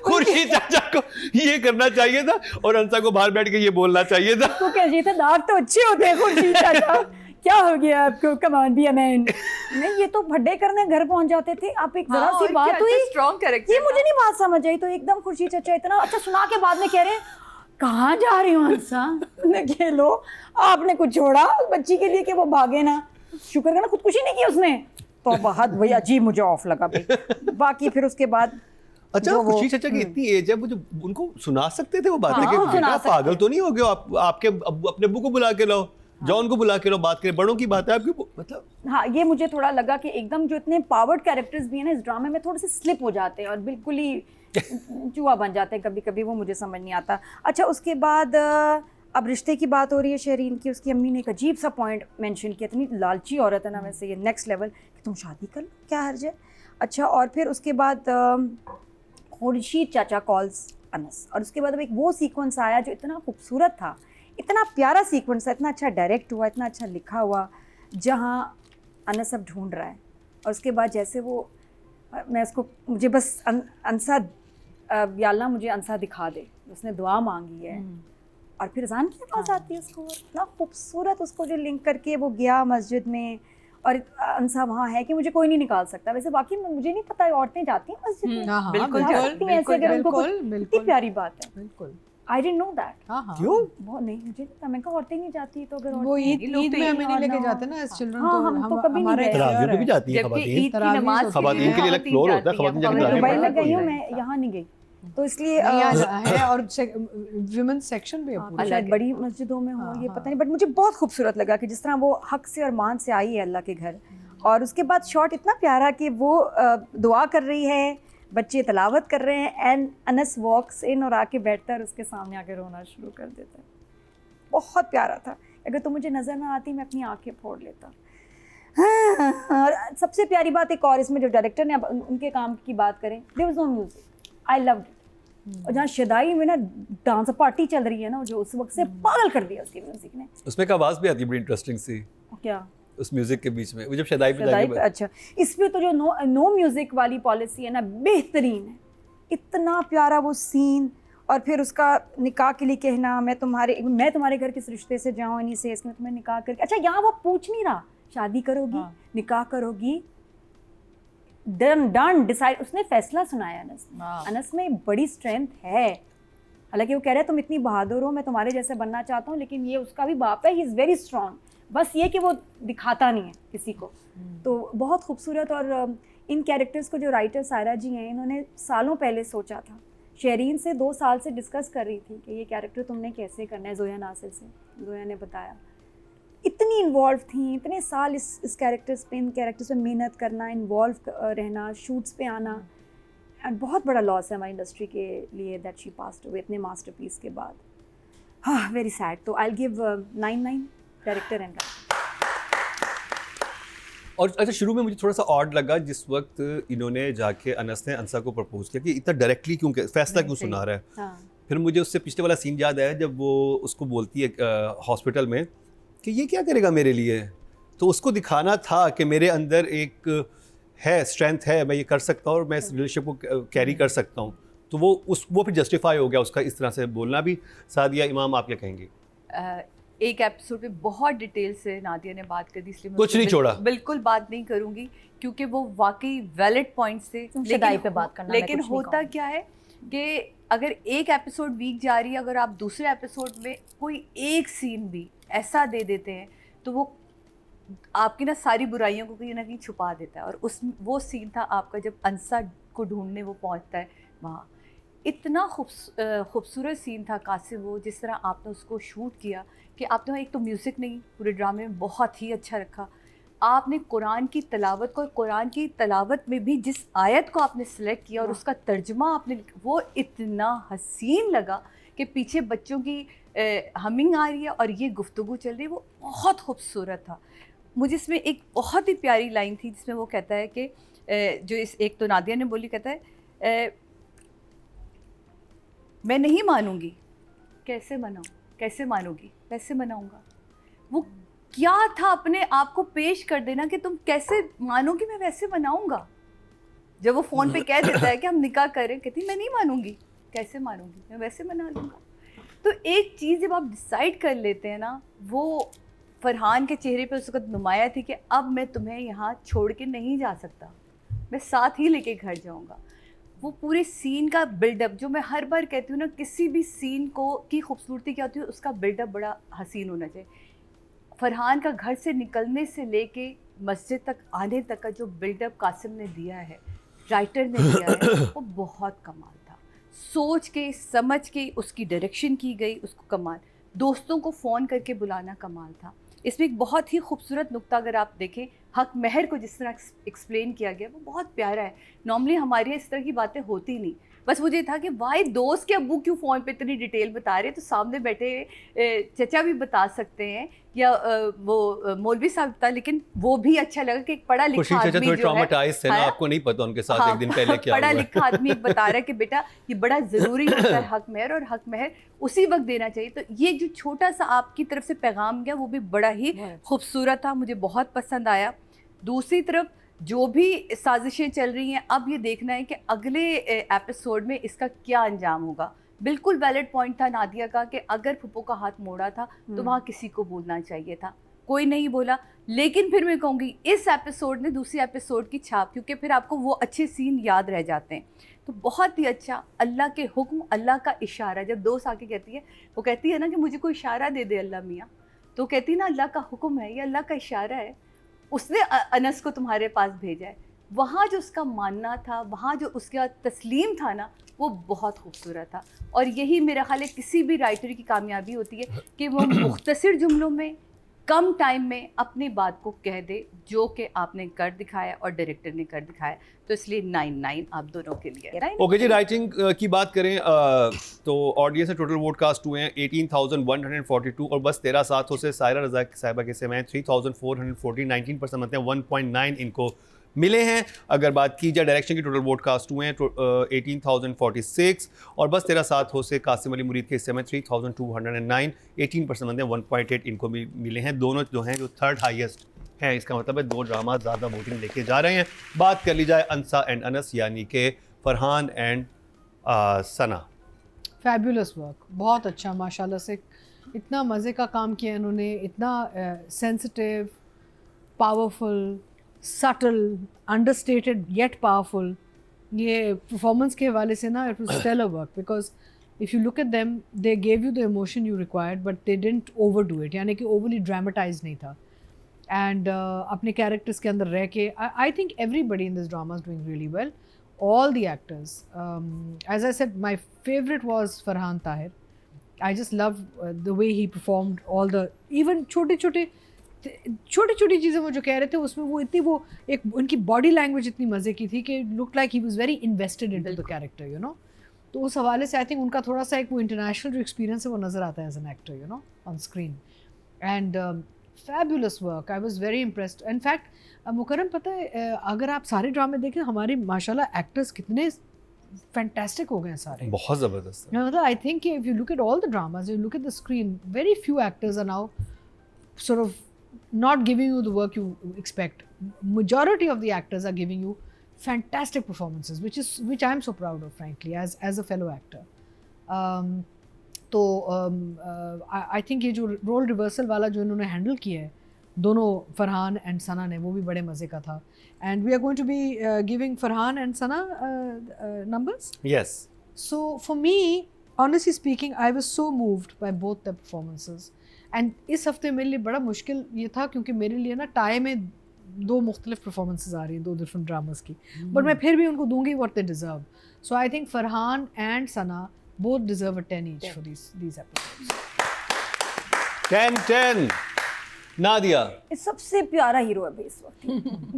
खुर्शीद चाचा को ये करना चाहिए था और अंसा को बाहर बैठ के ये बोलना चाहिए था। तो क्या चाहिए था, दाग तो अच्छे होते हैं खुर्शीद चाचा, क्या हो गया आपको, कमान भी अमैन। नहीं ये तो भड्डे करने घर पहुंच जाते थे। आप एक जरा सी बात हुई, स्ट्रॉन्ग कैरेक्टर, ये मुझे नहीं बात समझ आई। तो एकदम खुर्शीद चाचा इतना अच्छा सुना के बाद में कह रहे हैं कहाँ जा रही हो अंसा, ने खेलो आपने कुछ छोड़ा बच्ची के लिए कि वो भागे ना। शुक्र करना खुदकुशी नहीं की उसने। तो बहुत भाई अजीब मुझे ऑफ लगा भाई। बाकी फिर उसके बाद अच्छा खुर्शीद चाचा की इतनी एज है, वो जो उनको सुना सकते थे वो बातें कि बेटा पागल तो नहीं हो गए आप, आपके अपने अब्बू को बुला के लाओ, जाओ उनको बुला के लो, बात करें, बड़ों की बात है आपकी, मतलब। हाँ ये मुझे थोड़ा लगा कि एकदम जो इतने पावर्ड कैरेक्टर्स भी हैं ना इस ड्रामे में, थोड़े से स्लिप हो जाते हैं और बिल्कुल ही चूहा बन जाते हैं कभी कभी, वो मुझे समझ नहीं आता। अच्छा उसके बाद अब रिश्ते की बात हो रही है शहरीन की। उसकी अम्मी ने एक अजीब सा पॉइंट मेंशन किया, इतनी लालची औरत है ना वैसे ये, नेक्स्ट लेवल, कि तुम शादी कर लो क्या हर्ज है। अच्छा और फिर उसके बाद खुर्शीद चाचा कॉल्स अनस, और उसके बाद अब एक वो सीक्वेंस आया जो इतना खूबसूरत था, इतना प्यारा सीक्वेंस था, इतना अच्छा डायरेक्ट हुआ, इतना अच्छा लिखा हुआ, जहाँ अनस अब ढूंढ रहा है। और उसके बाद जैसे वो मैं उसको, मुझे बस अंसा या अल्लाह मुझे अंसा दिखा दे, उसने दुआ मांगी है और फिर अज़ान की आवाज़ आती है उसको, इतना खूबसूरत उसको जो लिंक करके वो गया मस्जिद में और अंसा वहाँ है कि मुझे कोई नहीं निकाल सकता। वैसे बाकी मुझे नहीं पता औरतें जाती हैं मस्जिद में, बिल्कुल कितनी प्यारी बात है, बिल्कुल। I didn't know that. क्यों वो नहीं मुझे नहीं, मैं कहा औरतें नहीं जाती, तो अगर वो ईद में हमें नहीं लेके जाते ना एज चिल्ड्रन, हाँ, हम तो कभी नहीं गए। तरावियों पे भी जाती है जबकि खवातीन, ईद की नमाज खवातीन के लिए अलग फ्लोर होता है, खवातीन जब जाने दुबई वाला में गई हूँ कोई मैं, यहाँ नहीं गई, तो इसलिए है और विमेन सेक्शन भी है पूरा। शायद बड़ी मस्जिदों में हो ये पता नहीं, बट मुझे बहुत खूबसूरत लगा कि जिस तरह वो हक से और मान से आई है अल्लाह के घर। और उसके बाद शॉट इतना प्यारा कि वो दुआ कर रही है, बच्चे तलावत कर रहे हैं एंड अनस वॉक्स इन और आके बैठता है और उसके सामने आके रोना शुरू कर देता है। बहुत प्यारा था। अगर तो मुझे नज़र ना आती मैं अपनी आंखें फोड़ लेता। हाँ, और सबसे प्यारी बात एक और, इसमें जो डायरेक्टर ने, अब उनके काम की बात करें, there was no music, I loved it. और जहाँ शदाई में ना डांस पार्टी चल रही है ना, जो उस वक्त से पागल कर दिया उसके म्यूजिक ने। उसमें एक आवाज़ भी आती है बड़ी इंटरेस्टिंग सी क्या उस म्यूजिक के बीच में, वो जब शदाई पे शदाई पे, जाके अच्छा इसमें तो जो नो म्यूजिक वाली पॉलिसी है ना, बेहतरीन है। इतना प्यारा वो सीन, और फिर उसका निकाह के लिए कहना, मैं तुम्हारे घर किस रिश्ते से जाऊँ, इन्हीं से, इसमें तुम्हें निकाह करके। अच्छा यहाँ वो पूछ नहीं रहा शादी करोगी, निकाह करोगी, डन डिसाइड, उसने फैसला सुनाया अनस ने। अनस में बड़ी स्ट्रेंथ है। हालांकि वो कह रहा है तुम इतनी बहादुर हो, मैं तुम्हारे जैसे बनना चाहता हूँ, लेकिन ये उसका भी बाप है, ही इज़ वेरी स्ट्रॉन्ग। बस ये कि वो दिखाता नहीं है किसी को। तो बहुत खूबसूरत। और इन कैरेक्टर्स को जो राइटर सायरा जी हैं, इन्होंने सालों पहले सोचा था। शेरीन से 2 साल से डिस्कस कर रही थी कि ये कैरेक्टर तुमने कैसे करना है, जोया नासिर से। जोया ने बताया, इतनी इन्वॉल्व थी, इतने साल इस कैरेक्टर्स पे, इन कैरेक्टर्स पे मेहनत करना, इन्वॉल्व रहना, शूट्स पे आना, एंड बहुत बड़ा लॉस है हमारी इंडस्ट्री के लिए दैट शी पास्ड अवे इतने मास्टरपीस के बाद। हाँ, वेरी सैड। तो आई गिव 9 कैरेक्टर एंड। और अच्छा, शुरू में मुझे थोड़ा सा ऑड लगा जिस वक्त इन्होंने जाके अनस ने अंसा को प्रपोज किया कि इतना डायरेक्टली क्यों, फैसला क्यों सुना रहा है। हाँ। फिर मुझे उससे पिछले वाला सीन याद आया जब वो उसको बोलती है हॉस्पिटल में कि ये क्या करेगा मेरे लिए। तो उसको दिखाना था कि मेरे अंदर एक है, स्ट्रेंथ है, मैं ये कर सकता हूँ और मैं इस रिलेशनशिप को कैरी कर सकता हूँ। तो वो फिर जस्टिफाई हो गया उसका इस तरह से बोलना भी। सादिया इमाम, आप क्या कहेंगे? एक एपिसोड पे बहुत डिटेल से नादिया ने बात कर दी, इसलिए मैं कुछ नहीं छोड़ा, बिल्कुल बात नहीं करूंगी, क्योंकि वो वाकई वैलिड पॉइंट्स थे। शदाई पे बात करना, लेकिन होता क्या है कि अगर एक एपिसोड वीक जा रही है, अगर आप दूसरे एपिसोड में कोई एक सीन भी ऐसा दे देते हैं तो वो आपकी ना सारी बुराइयों को कहीं ना कहीं छुपा देता है। और वो सीन था आपका जब अंसा को ढूंढने वो पहुंचता है वहाँ। इतना खूबसूरत सीन था कासिम, वो जिस तरह आपने उसको शूट किया कि आपने एक तो म्यूज़िक नहीं, पूरे ड्रामे में बहुत ही अच्छा रखा। आपने कुरान की तलावत को, कुरान की तलावत में भी जिस आयत को आपने सेलेक्ट किया और उसका तर्जुमा आपने, वो इतना हसीन लगा कि पीछे बच्चों की हमिंग आ रही है और ये गुफ्तगू चल रही है, वो बहुत खूबसूरत था। मुझे इसमें एक बहुत ही प्यारी लाइन थी जिसमें वो कहता है कि जो इस एक तो नादिया ने बोली, कहता है मैं नहीं मानूंगी। कैसे मनाऊं? कैसे मानूंगी? कैसे मनाऊंगा? वो क्या था, अपने आप को पेश कर देना कि तुम कैसे मानोगी, मैं वैसे मनाऊंगा। जब वो फ़ोन पे कह देता है कि हम निकाह करें, कहती मैं नहीं मानूंगी। कैसे मानूंगी? मैं वैसे मना लूँगा। तो एक चीज़ जब आप डिसाइड कर लेते हैं ना, वो फरहान के चेहरे पे उस वक्त नुमाया थी कि अब मैं तुम्हें यहाँ छोड़ के नहीं जा सकता, मैं साथ ही लेके घर जाऊँगा। वो पूरे सीन का बिल्डअप, जो मैं हर बार कहती हूँ ना, किसी भी सीन को की खूबसूरती क्या होती है, उसका बिल्डअप बड़ा हसीन होना चाहिए। फरहान का घर से निकलने से लेके मस्जिद तक आने तक का जो बिल्डअप कासिम ने दिया है, राइटर ने दिया है, वो बहुत कमाल था। सोच के समझ के उसकी डायरेक्शन की गई, उसको कमाल। दोस्तों को फ़ोन करके बुलाना कमाल था। इसमें एक बहुत ही खूबसूरत नुक्ता अगर आप देखें, हक महर को जिस तरह एक्सप्लेन किया गया, वो बहुत प्यारा है। नॉर्मली हमारे यहाँ इस तरह की बातें होती नहीं। बस मुझे था कि भाई दोस्त के अब्बू क्यों फ़ोन पे इतनी डिटेल बता रहे, तो सामने बैठे चचा भी बता सकते हैं या वो मौलवी साहब बता, लेकिन वो भी अच्छा लगा कि एक पढ़ा लिखा आदमी जो है, आपको नहीं पता उनके साथ एक दिन पहले क्या पढ़ा लिखा आदमी बता रहा है कि बेटा ये बड़ा ज़रूरी होता है हक महर, और हक महर उसी वक्त देना चाहिए। तो ये जो छोटा सा आपकी तरफ से पैगाम गया, वो भी बड़ा ही खूबसूरत था, मुझे बहुत पसंद आया। दूसरी तरफ जो भी साजिशें चल रही हैं, अब ये देखना है कि अगले एपिसोड में इसका क्या अंजाम होगा। बिल्कुल वैलिड पॉइंट था नादिया का कि अगर फुप्पो का हाथ मोड़ा था तो वहाँ किसी को बोलना चाहिए था, कोई नहीं बोला। लेकिन फिर मैं कहूँगी इस एपिसोड ने दूसरी एपिसोड की छाप, क्योंकि फिर आपको वो अच्छे सीन याद रह जाते हैं। तो बहुत ही अच्छा, अल्लाह के हुक्म, अल्लाह का इशारा। जब दोस्त आके कहती है, वो कहती है ना कि मुझे कोई इशारा दे दे अल्लाह मियाँ, तो कहती है ना अल्लाह का हुक्म है, ये अल्लाह का इशारा है, उसने अनस को तुम्हारे पास भेजा है। वहाँ जो उसका मानना था, वहाँ जो उसका तस्लीम था ना, वो बहुत खूबसूरत था। और यही मेरा ख्याल है किसी भी राइटर की कामयाबी होती है कि वो मुख्तसर जुमलों में कम टाइम में अपनी बात को कह दे, जो कि आपने कर दिखाया और डायरेक्टर ने कर दिखाया, तो इसलिए 9/9 आप दोनों के लिए। ओके जी, राइटिंग की बात करें तो ऑडियंस से टोटल वोट कास्ट हुए हैं 18,142 और बस 13 साथों से सायरा रज़ा साहिबा के से मैं 3,440 19% मतलब 1.9 इनको मिले हैं। अगर बात की जाए डायरेक्शन की टोटल वोट कास्ट हुए हैं 18,046 और बस 13 साथों से कासिम अली मुरीद के हिस्से में 3,209 18% मतलब 1.8 इनको भी मिले हैं। दोनों जो हैं जो थर्ड हाईएस्ट हैं, इसका मतलब है दो ड्रामा ज़्यादा वोटिंग लेके जा रहे हैं। बात कर ली जाए अंसा एंड अनस यानी कि Farhan and Sana. Fabulous work, बहुत अच्छा माशाल्लाह से, इतना मज़े का काम किया इन्होंने, इतना sensitive, powerful, subtle, understated yet powerful. ये परफॉर्मेंस के हवाले से ना it was stellar work, because if you look at them they gave you the emotion you required but they didn't overdo it, यानी कि ओवरली ड्रामेटाइज नहीं था। And अपने कैरेक्टर्स के अंदर रह के I think everybody in this drama is doing really well, all the actors. As I said, my favorite was Farhan Tahir. I just love the way he performed all the, even छोटी छोटी चीज़ें वो जो कह रहे थे उसमें वो इतनी, वो एक उनकी बॉडी लैंग्वेज इतनी मज़े की थी कि look like he was very invested into the character, you know. तो उस हवाले से आई थिंक उनका थोड़ा सा एक वो इंटरनेशनल जो एक्सपीरियंस है वो नज़र आता है as an actor, you know, on screen. And fabulous work, I was very impressed. In fact Mukarram, पता है अगर आप सारे ड्रामे देखें हमारे माशाल्लाह एक्टर्स कितने फैंटास्टिक हो गए हैं सारे, बहुत ज़बरदस्त। मतलब I think if you look at all the dramas, you look at the screen, very few actors are now sort of not giving you the work you expect. Majority of the actors are giving you fantastic performances, which I'm so proud of, frankly, as a fellow actor. तो I think ये जो role reversal वाला जो इन्होंने handle किया है दोनों Farhan and सना ने, वो भी बड़े मज़े का था। And we are going to be giving Farhan and Sana numbers. Yes. So for me, honestly speaking, I was so moved by both their performances. And इस हफ्ते मेरे लिए बड़ा मुश्किल ये था क्योंकि मेरे लिए ना टाई में दो मुख्तलिफ परफॉर्मेंसेस आ रही हैं, दो डिफरेंट ड्रामास की, बट मैं फिर भी उनको दूंगी what they deserve. So I think Farhan and Sana both deserve a 10 each for these episodes. 10 Nadia. ये सबसे प्यारा हीरो है भाई इस वक्त,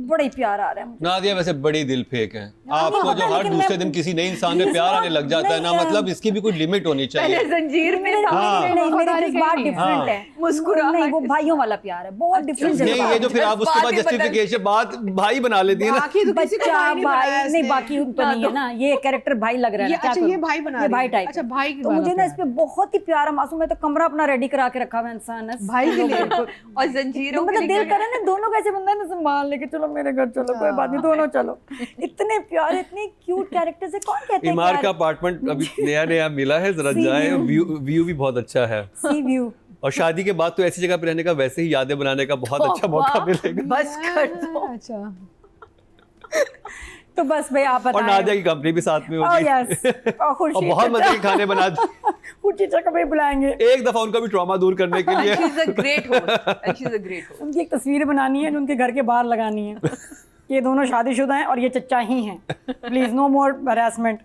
बड़ा ही प्यार आ रहा है मुझे। नादिया वैसे बड़ी दिल फेंक है आपको, पता जो है, हर लेकिन दूसरे मैं- दिन किसी नए इंसान में प्यार आने लग जाता है ना, नहीं, मतलब इसकी भी कोई लिमिट होनी चाहिए। जंजीर में मेरे जज्बात डिफरेंट है, मुस्कुराहट नहीं वो भाइयों वाला प्यार है, बहुत डिफरेंट नहीं, ये जो फिर आप उसके बाद जज्बात भी जस्टिफिकेशन बात भाई बना लेती है ना। बाकी तो किसी को बच्चा भाई नहीं बनाया भाई नहीं, इसने। बाकी तो नहीं है ना, ये कैरेक्टर भाई लग रहा है ये ना, क्या अच्छा, करूं? ये भाई बना ये रही भाई है। टाइप अच्छा, है। भाई तो मुझे ना इस पे बहुत ही प्यारा मासूम है, तो कमरा अपना रेडी करा के रखा हुआ इंसान है भाई के लिए। और जंजीरों मतलब दिल करे ना दोनों कैसे बंदा है ना, संभाल लेके चलो मेरे घर, चलो कोई बात नहीं, दोनों चलो। इतने प्यारे, इतने क्यूट कैरेक्टर्स है, कौन कहते हैं इमार का अपार्टमेंट अभी नया मिला है, जरा Sea जाए, view। व्यू भी बहुत अच्छा है, सी व्यू। और शादी के बाद तो ऐसी जगह पे रहने का, वैसे ही यादें बनाने का बहुत अच्छा मौका मिलेगा। बस कर दो। अच्छा, तो बस भाई आप और बताएं। नादिया की कंपनी भी साथ में Oh, होगी। yes। और और खुर्शीद बहुत मजे के खाने बनाते, खुर्शीद चचा भी बुलाएंगे। एक दफा उनका भी ट्रॉमा दूर करने के लिए। She's a great host. And she's a great host. उनकी एक तस्वीर बनानी है जो उनके घर के बाहर लगानी है। ये दोनों शादीशुदा हैं और ये चचा ही हैं, प्लीज नो मोर हरासमेंट।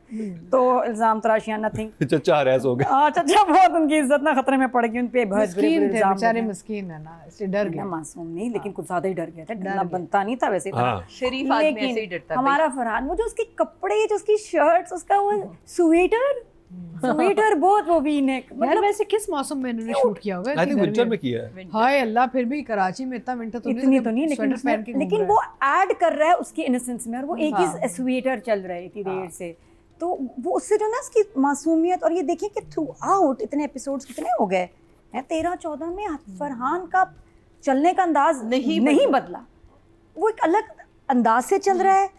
तो इल्जाम तराशियां नथिंग। चचा हरास हो गए। हाँ, चचा बहुत उनकी इज्जत ना खतरे में पड़ गई, उन पे बहुत बुरे मिस्कीन थे इल्जाम बेचारे, लगे। मिस्कीन है ना, इसलिए डर इतना गया। मासूम नहीं, लेकिन कुछ ज्यादा ही डर गया था, डरना बनता नहीं था वैसे इतना। हाँ। शरीफ आदमी ऐसे ही डरता है। हमारा फरहान, वो जो उसके कपड़े, जो उसकी शर्ट्स, उसका वो स्वेटर बहुत वो भी नेक, यार मतलब वैसे किस मौसम में इन्होंने शूट किया होगा? आई थिंक विंटर में किया है। हाय अल्लाह, फिर भी कराची में इतना विंटर तो इतनी तो नहीं, लेकिन स्वेटर पहन के घूम लेकिन रहा वो है। ऐड कर रहा है उसकी इनोसेंस में, और वो एक ही स्वेटर चल रहा है इतनी देर से, तो वो उससे जो ना उसकी मासूमियत। और ये देखिए कि थ्रू आउट इतने एपिसोड्स कितने हो गए हैं, 13-14 में फरहान का चलने का अंदाज नहीं बदला, वो एक अलग अंदाज से चल रहा है।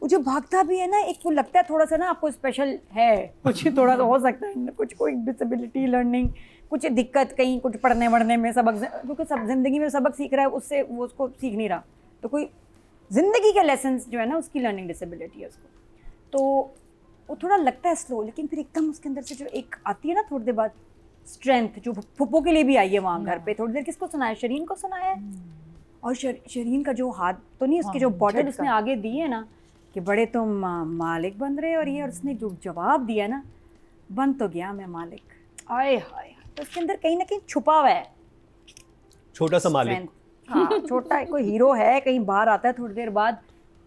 वो जो भागता भी है ना, एक वो लगता है थोड़ा सा ना आपको स्पेशल है, कुछ थोड़ा सा हो सकता है, कुछ कोई डिसेबिलिटी, लर्निंग, कुछ दिक्कत कहीं, कुछ पढ़ने वढ़ने में, सबक, क्योंकि सब जिंदगी में सबक सीख रहा है, उससे वो उसको सीख नहीं रहा, तो कोई ज़िंदगी के लेसन्स जो है ना, उसकी लर्निंग डिसेबिलिटी है उसको, तो वो थोड़ा लगता है स्लो, लेकिन फिर एकदम उसके अंदर से जो एक आती है ना थोड़ी देर बाद स्ट्रेंथ, जो फुप्पो के लिए भी आई है वहाँ घर पे। थोड़ी देर किसको सुनाया, शरीन को सुनाया है, और शरीन का जो हाथ तो नहीं, उसके जो बॉटल उसने आगे दी है ना कि बड़े तुम मालिक बन रहे, और ये, और उसने जो जवाब दिया ना, बन तो गया मैं मालिक, आए हाय, तो उसके अंदर कहीं ना कहीं छुपा हुआ है छोटा सा मालिक। strength। हाँ, छोटा कोई हीरो है, कहीं बाहर आता है थोड़ी देर बाद,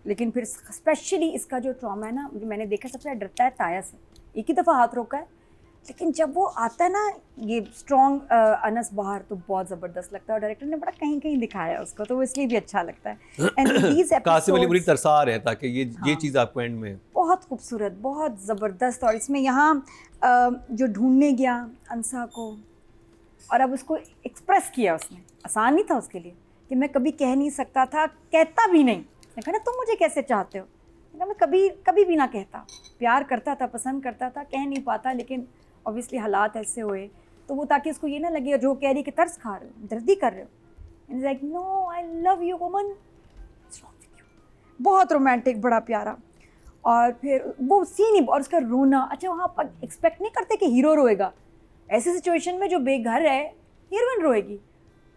लेकिन फिर स्पेशली इसका जो ट्रॉमा है ना, मैंने देखा सबसे ज़्यादा डरता है ताया से। एक ही दफ़ा हाथ रोका है, लेकिन जब वो आता है ना ये स्ट्रॉन्ग अनस बाहर, तो बहुत ज़बरदस्त लगता है। और डायरेक्टर ने बड़ा कहीं कहीं दिखाया उसको, तो वो इसलिए भी अच्छा लगता है। एंड दीज कासिम अली बुरी एपिसोड्स तरसा रहे हैं ताकि ये चीज़ आपको एंड में बहुत खूबसूरत, बहुत ज़बरदस्त। और इसमें यहाँ जो ढूंढने गया अंसा को और अब उसको एक्सप्रेस किया उसने, आसान नहीं था उसके लिए कि मैं कभी कह नहीं सकता था, कहता भी नहीं। मैंने कहा ना तुम मुझे कैसे चाहते हो, मैं कभी कभी भी ना कहता, प्यार करता था, पसंद करता था, कह नहीं पाता, लेकिन ऑब्वियसली हालात ऐसे हुए तो वो, ताकि उसको ये ना लगे जो कह रही कि तरस खा रहे हो, दर्दी कर रहे हो, like no I love you woman, बहुत रोमांटिक, बड़ा प्यारा। और फिर वो सीन ही, और उसका रोना, अच्छा वहाँ पर एक्सपेक्ट नहीं करते कि हीरो रोएगा, ऐसी सिचुएशन में जो बेघर है हीरोइन रोएगी,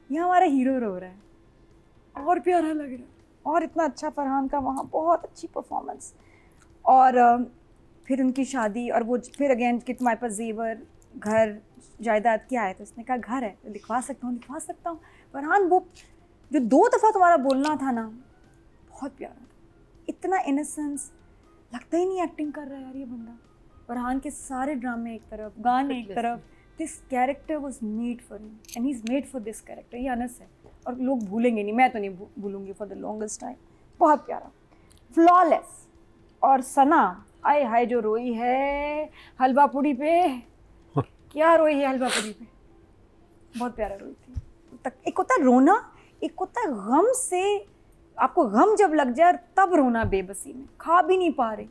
यहाँ हमारा हीरो रो रहा है और प्यारा लग रहा है। और इतना अच्छा फरहान का वहाँ, बहुत अच्छी परफॉर्मेंस। और फिर उनकी शादी, और वो फिर अगेन कि तुम्हारे पास जेवर, घर, जायदाद क्या है, तो उसने कहा घर है, तो लिखवा सकता हूँ। फरहान वो जो 2 दफ़ा तुम्हारा बोलना था ना, बहुत प्यारा था, इतना इनोसेंस, लगता ही नहीं एक्टिंग कर रहा है यार ये बंदा। फरहान के सारे ड्रामे एक तरफ, गाने एक तरफ, this character was made for him and he is made for this character. ये अनस है और लोग भूलेंगे नहीं, मैं तो नहीं भूलूंगी फॉर द लॉन्गेस्ट टाइम। बहुत प्यारा, फ्लॉलेस। और सना, आए हाय जो रोई है हलवा पूड़ी पे, क्या रोई है हलवा पूड़ी पे, बहुत प्यारा रोई थी। एक होता है रोना, एक होता है गम से, आपको गम जब लग जाए तब रोना बेबसी में, खा भी नहीं पा रही,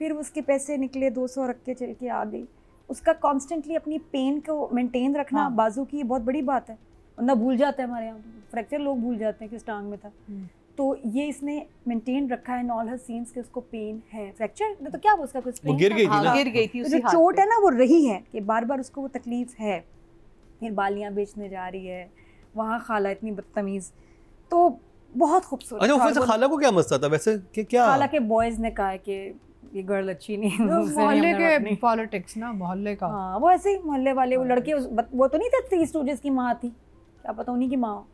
फिर उसके पैसे निकले 200 रख के चल के आ गई। उसका कॉन्स्टेंटली अपनी पेन को मेंटेन रखना, बाजू की, ये बहुत बड़ी बात है, वरना भूल जाता है, हमारे यहाँ फ्रैक्चर लोग भूल जाते हैं किस टांग में था, तो ये इसने मेंटेन रखा है इन ऑल हर सीन्स के उसको पेन है। फ्रैक्चर तो क्या वो उसका कुछ वो गिर गई थी ना, गिर गई थी, तो उसी जो हाथ चोट पे। है ना वो रही है कि बार बार उसको वो तकलीफ है। फिर बालियाँ बेचने जा रही है, वहाँ खाला इतनी बदतमीज़, तो बहुत खूबसूरत। अच्छा, वैसे खाला को क्या मसला था वैसे कि क्या? खाला के बॉयज़ ने कहा कि ये गर्ल अच्छी नहीं है, मोहल्ले के पॉलिटिक्स ना, मोहल्ले का। हाँ वो ऐसे ही मोहल्ले वाले, वो लड़के वो तो नहीं थे, 3 स्टूडेंट्स की माँ थी, क्या पता उन्हीं की माँ हो।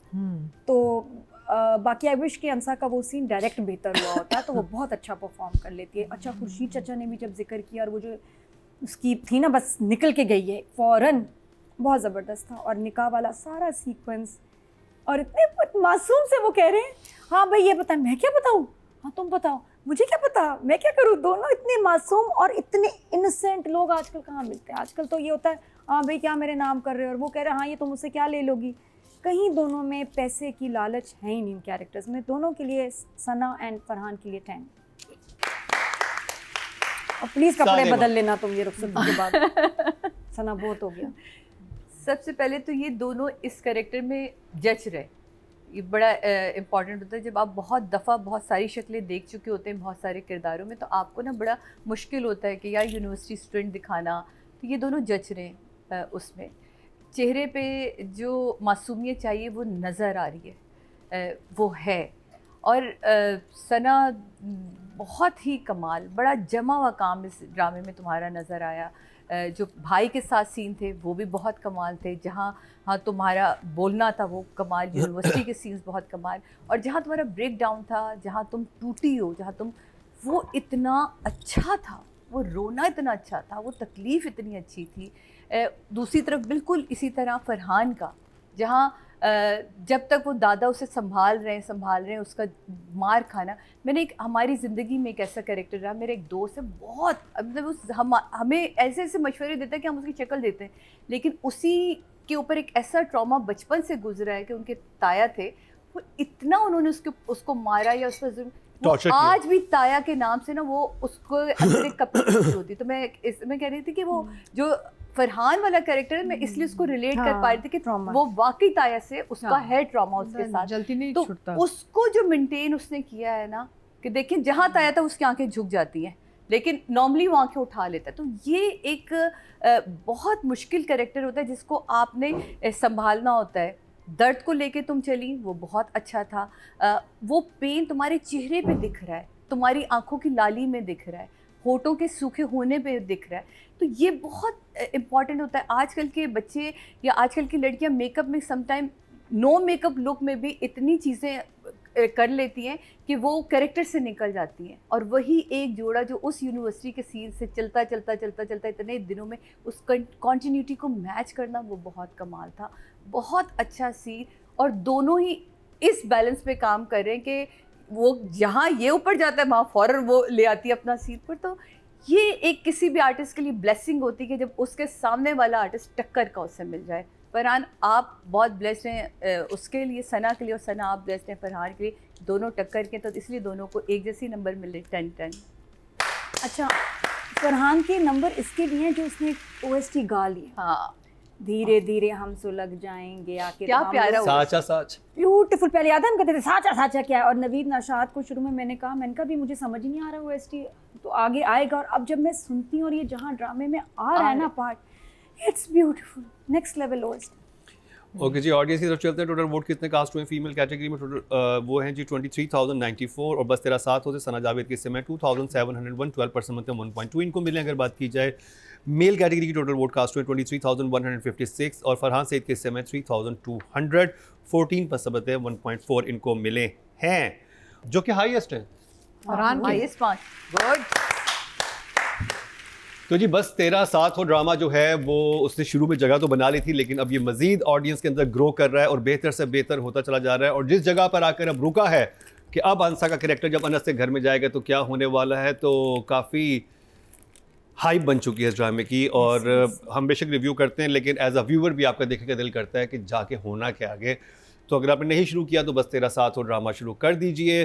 तो बाकी आई विश कि अंसा का वो सीन डायरेक्ट बेहतर हुआ होता, तो वो बहुत अच्छा परफॉर्म कर लेती है। अच्छा, खुर्शीद चचा ने भी जब जिक्र किया, और वो जो उसकी थी ना, बस निकल के गई है फ़ौरन, बहुत ज़बरदस्त था। और निकाह वाला सारा सीक्वेंस, और इतने मासूम से वो कह रहे हैं, हाँ भाई ये बता, मैं क्या बताऊँ, हाँ तुम बताओ, मुझे क्या पता, मैं क्या करूँ। दोनों इतने मासूम और इतने इनोसेंट लोग आजकल कहाँ मिलते हैं। आजकल तो ये होता है, हाँ भाई क्या मेरे नाम कर रहे हो, और वो कह रहे हैं हाँ ये तुम मुझसे क्या ले लोगी। कहीं दोनों में पैसे की लालच है ही नहीं इन कैरेक्टर्स में। दोनों के लिए, सना एंड फरहान के लिए 10। और प्लीज़ कपड़े बदल लेना तुम ये रुखसती के बाद, सना बहुत हो गया। सबसे पहले तो ये दोनों इस कैरेक्टर में जच रहे, ये बड़ा इम्पॉर्टेंट होता है। जब आप बहुत दफ़ा बहुत सारी शक्लें देख चुके होते हैं बहुत सारे किरदारों में, तो आपको ना बड़ा मुश्किल होता है कि यार यूनिवर्सिटी स्टूडेंट दिखाना, तो ये दोनों जच रहे हैं। उसमें चेहरे पे जो मासूमियत चाहिए वो नज़र आ रही है, वो है। और सना बहुत ही कमाल, बड़ा जमा हुआ काम इस ड्रामे में तुम्हारा नज़र आया। जो भाई के साथ सीन थे वो भी बहुत कमाल थे, जहाँ हाँ तुम्हारा बोलना था वो कमाल, यूनिवर्सिटी के सीन्स बहुत कमाल, और जहाँ तुम्हारा ब्रेक डाउन था, जहाँ तुम टूटी हो, जहाँ तुम, वो इतना अच्छा था, वो रोना इतना अच्छा था, वो तकलीफ़ इतनी अच्छी थी। दूसरी तरफ बिल्कुल इसी तरह फरहान का, जहाँ जब तक वो दादा उसे संभाल रहे हैं, उसका मार खाना। मैंने एक, हमारी ज़िंदगी में एक ऐसा कैरेक्टर रहा, मेरा एक दोस्त है, बहुत मतलब हमें ऐसे ऐसे मशवरे देता है कि हम उसकी शक्ल देते हैं, लेकिन उसी के ऊपर एक ऐसा ट्रॉमा बचपन से गुजरा है कि उनके ताया थे, वो इतना उन्होंने उसको मारा या उस पर आज भी ताया के नाम से ना वो उसको अंदर एक कपड़ी होती। तो मैं इसमें कह रही थी कि वो जो फरहान वाला कैरेक्टर है, मैं इसलिए उसको रिलेट कर पा रही थी कि वो वाकई ताया से उसका है ट्रॉमा उसके साथ, जल्दी नहीं तो छूटता। उसको जो मेंटेन उसने किया है ना, कि देखिए जहाँ ताया था उसकी आंखें झुक जाती हैं, लेकिन नॉर्मली वो आंखें उठा लेता है। तो ये एक बहुत मुश्किल कैरेक्टर होता है जिसको आपने संभालना होता है। दर्द को लेके तुम चली, वो बहुत अच्छा था। वो पेन तुम्हारे चेहरे पे दिख रहा है, तुम्हारी आंखों की लाली में दिख रहा है, होठों के सूखे होने पे दिख रहा है। तो ये बहुत इम्पॉर्टेंट होता है। आजकल के बच्चे या आजकल की लड़कियां मेकअप में समटाइम नो मेकअप लुक में भी इतनी चीज़ें कर लेती हैं कि वो कैरेक्टर से निकल जाती हैं। और वही एक जोड़ा जो उस यूनिवर्सिटी के सीन से चलता इतने दिनों में उस कॉन्टीन्यूटी को मैच करना, वो बहुत कमाल था। बहुत अच्छा सीन, और दोनों ही इस बैलेंस पे काम कर रहे हैं कि वो जहाँ ये ऊपर जाता है वहाँ फ़ौरन वो ले आती है अपना सीन पर। तो ये एक किसी भी आर्टिस्ट के लिए ब्लेसिंग होती है कि जब उसके सामने वाला आर्टिस्ट टक्कर का उससे मिल जाए। फरहान आप बहुत ब्लेस्ड हैं उसके लिए, सना के लिए, और सना आप ब्लेस्ड हैं फरहान के लिए, दोनों टक्कर के, तो इसलिए दोनों को एक जैसी नंबर मिले 10-10। अच्छा, फरहान के नंबर इसके भी हैं जो उसने OST गा ली। हाँ, धीरे धीरे हम सुलग जाएंगे आके, क्या प्यारा हुआ। साचा साच, ब्यूटीफुल। पहले याद है हम कहते थे साचा साचा क्या है, और नवीद नशाद को शुरू में मैंने कहा भी मुझे समझ ही नहीं आ रहा OST, तो आगे आएगा। और अब जब मैं सुनती हूँ और ये जहाँ ड्रामे में आ रहा है ना part, it's beautiful, next level OST। Okay जी, ऑडियंस की तरफ चलते हैं। टोटल वोट कितने कास्ट हुए फीमेल कैटेगरी में? टोटल वो हैं जी 23,094, और बस तेरा साथ होते सना जावेद के हिस्से में 2,701, 12% मतलब 1.2 इनको मिले। अगर बात की जाए मेल कैटेगरी की, टोटल वोट कास्ट हुए 23,156, और फरहान सईद के हिस्से में 3,200, 14% मतलब 1.4 इनको मिले हैं, जो कि हाईएस्ट है। फरहान के हाईएस्ट 5, गुड। तो जी बस तेरा साथ हो ड्रामा जो है वो उसने शुरू में जगह तो बना ली थी, लेकिन अब ये मजीद ऑडियंस के अंदर ग्रो कर रहा है और बेहतर से बेहतर होता चला जा रहा है। और जिस जगह पर आकर अब रुका है कि अब अंसा का कैरेक्टर जब अनस से घर में जाएगा तो क्या होने वाला है, तो काफ़ी हाइप बन चुकी है इस ड्रामे की। और हम बेशक रिव्यू करते हैं, लेकिन एज अ व्यूअर भी आपका देखने का दिल करता है कि जाके होना क्या आगे। तो अगर आपने नहीं शुरू किया तो बस तेरा साथ हो ड्रामा शुरू कर दीजिए।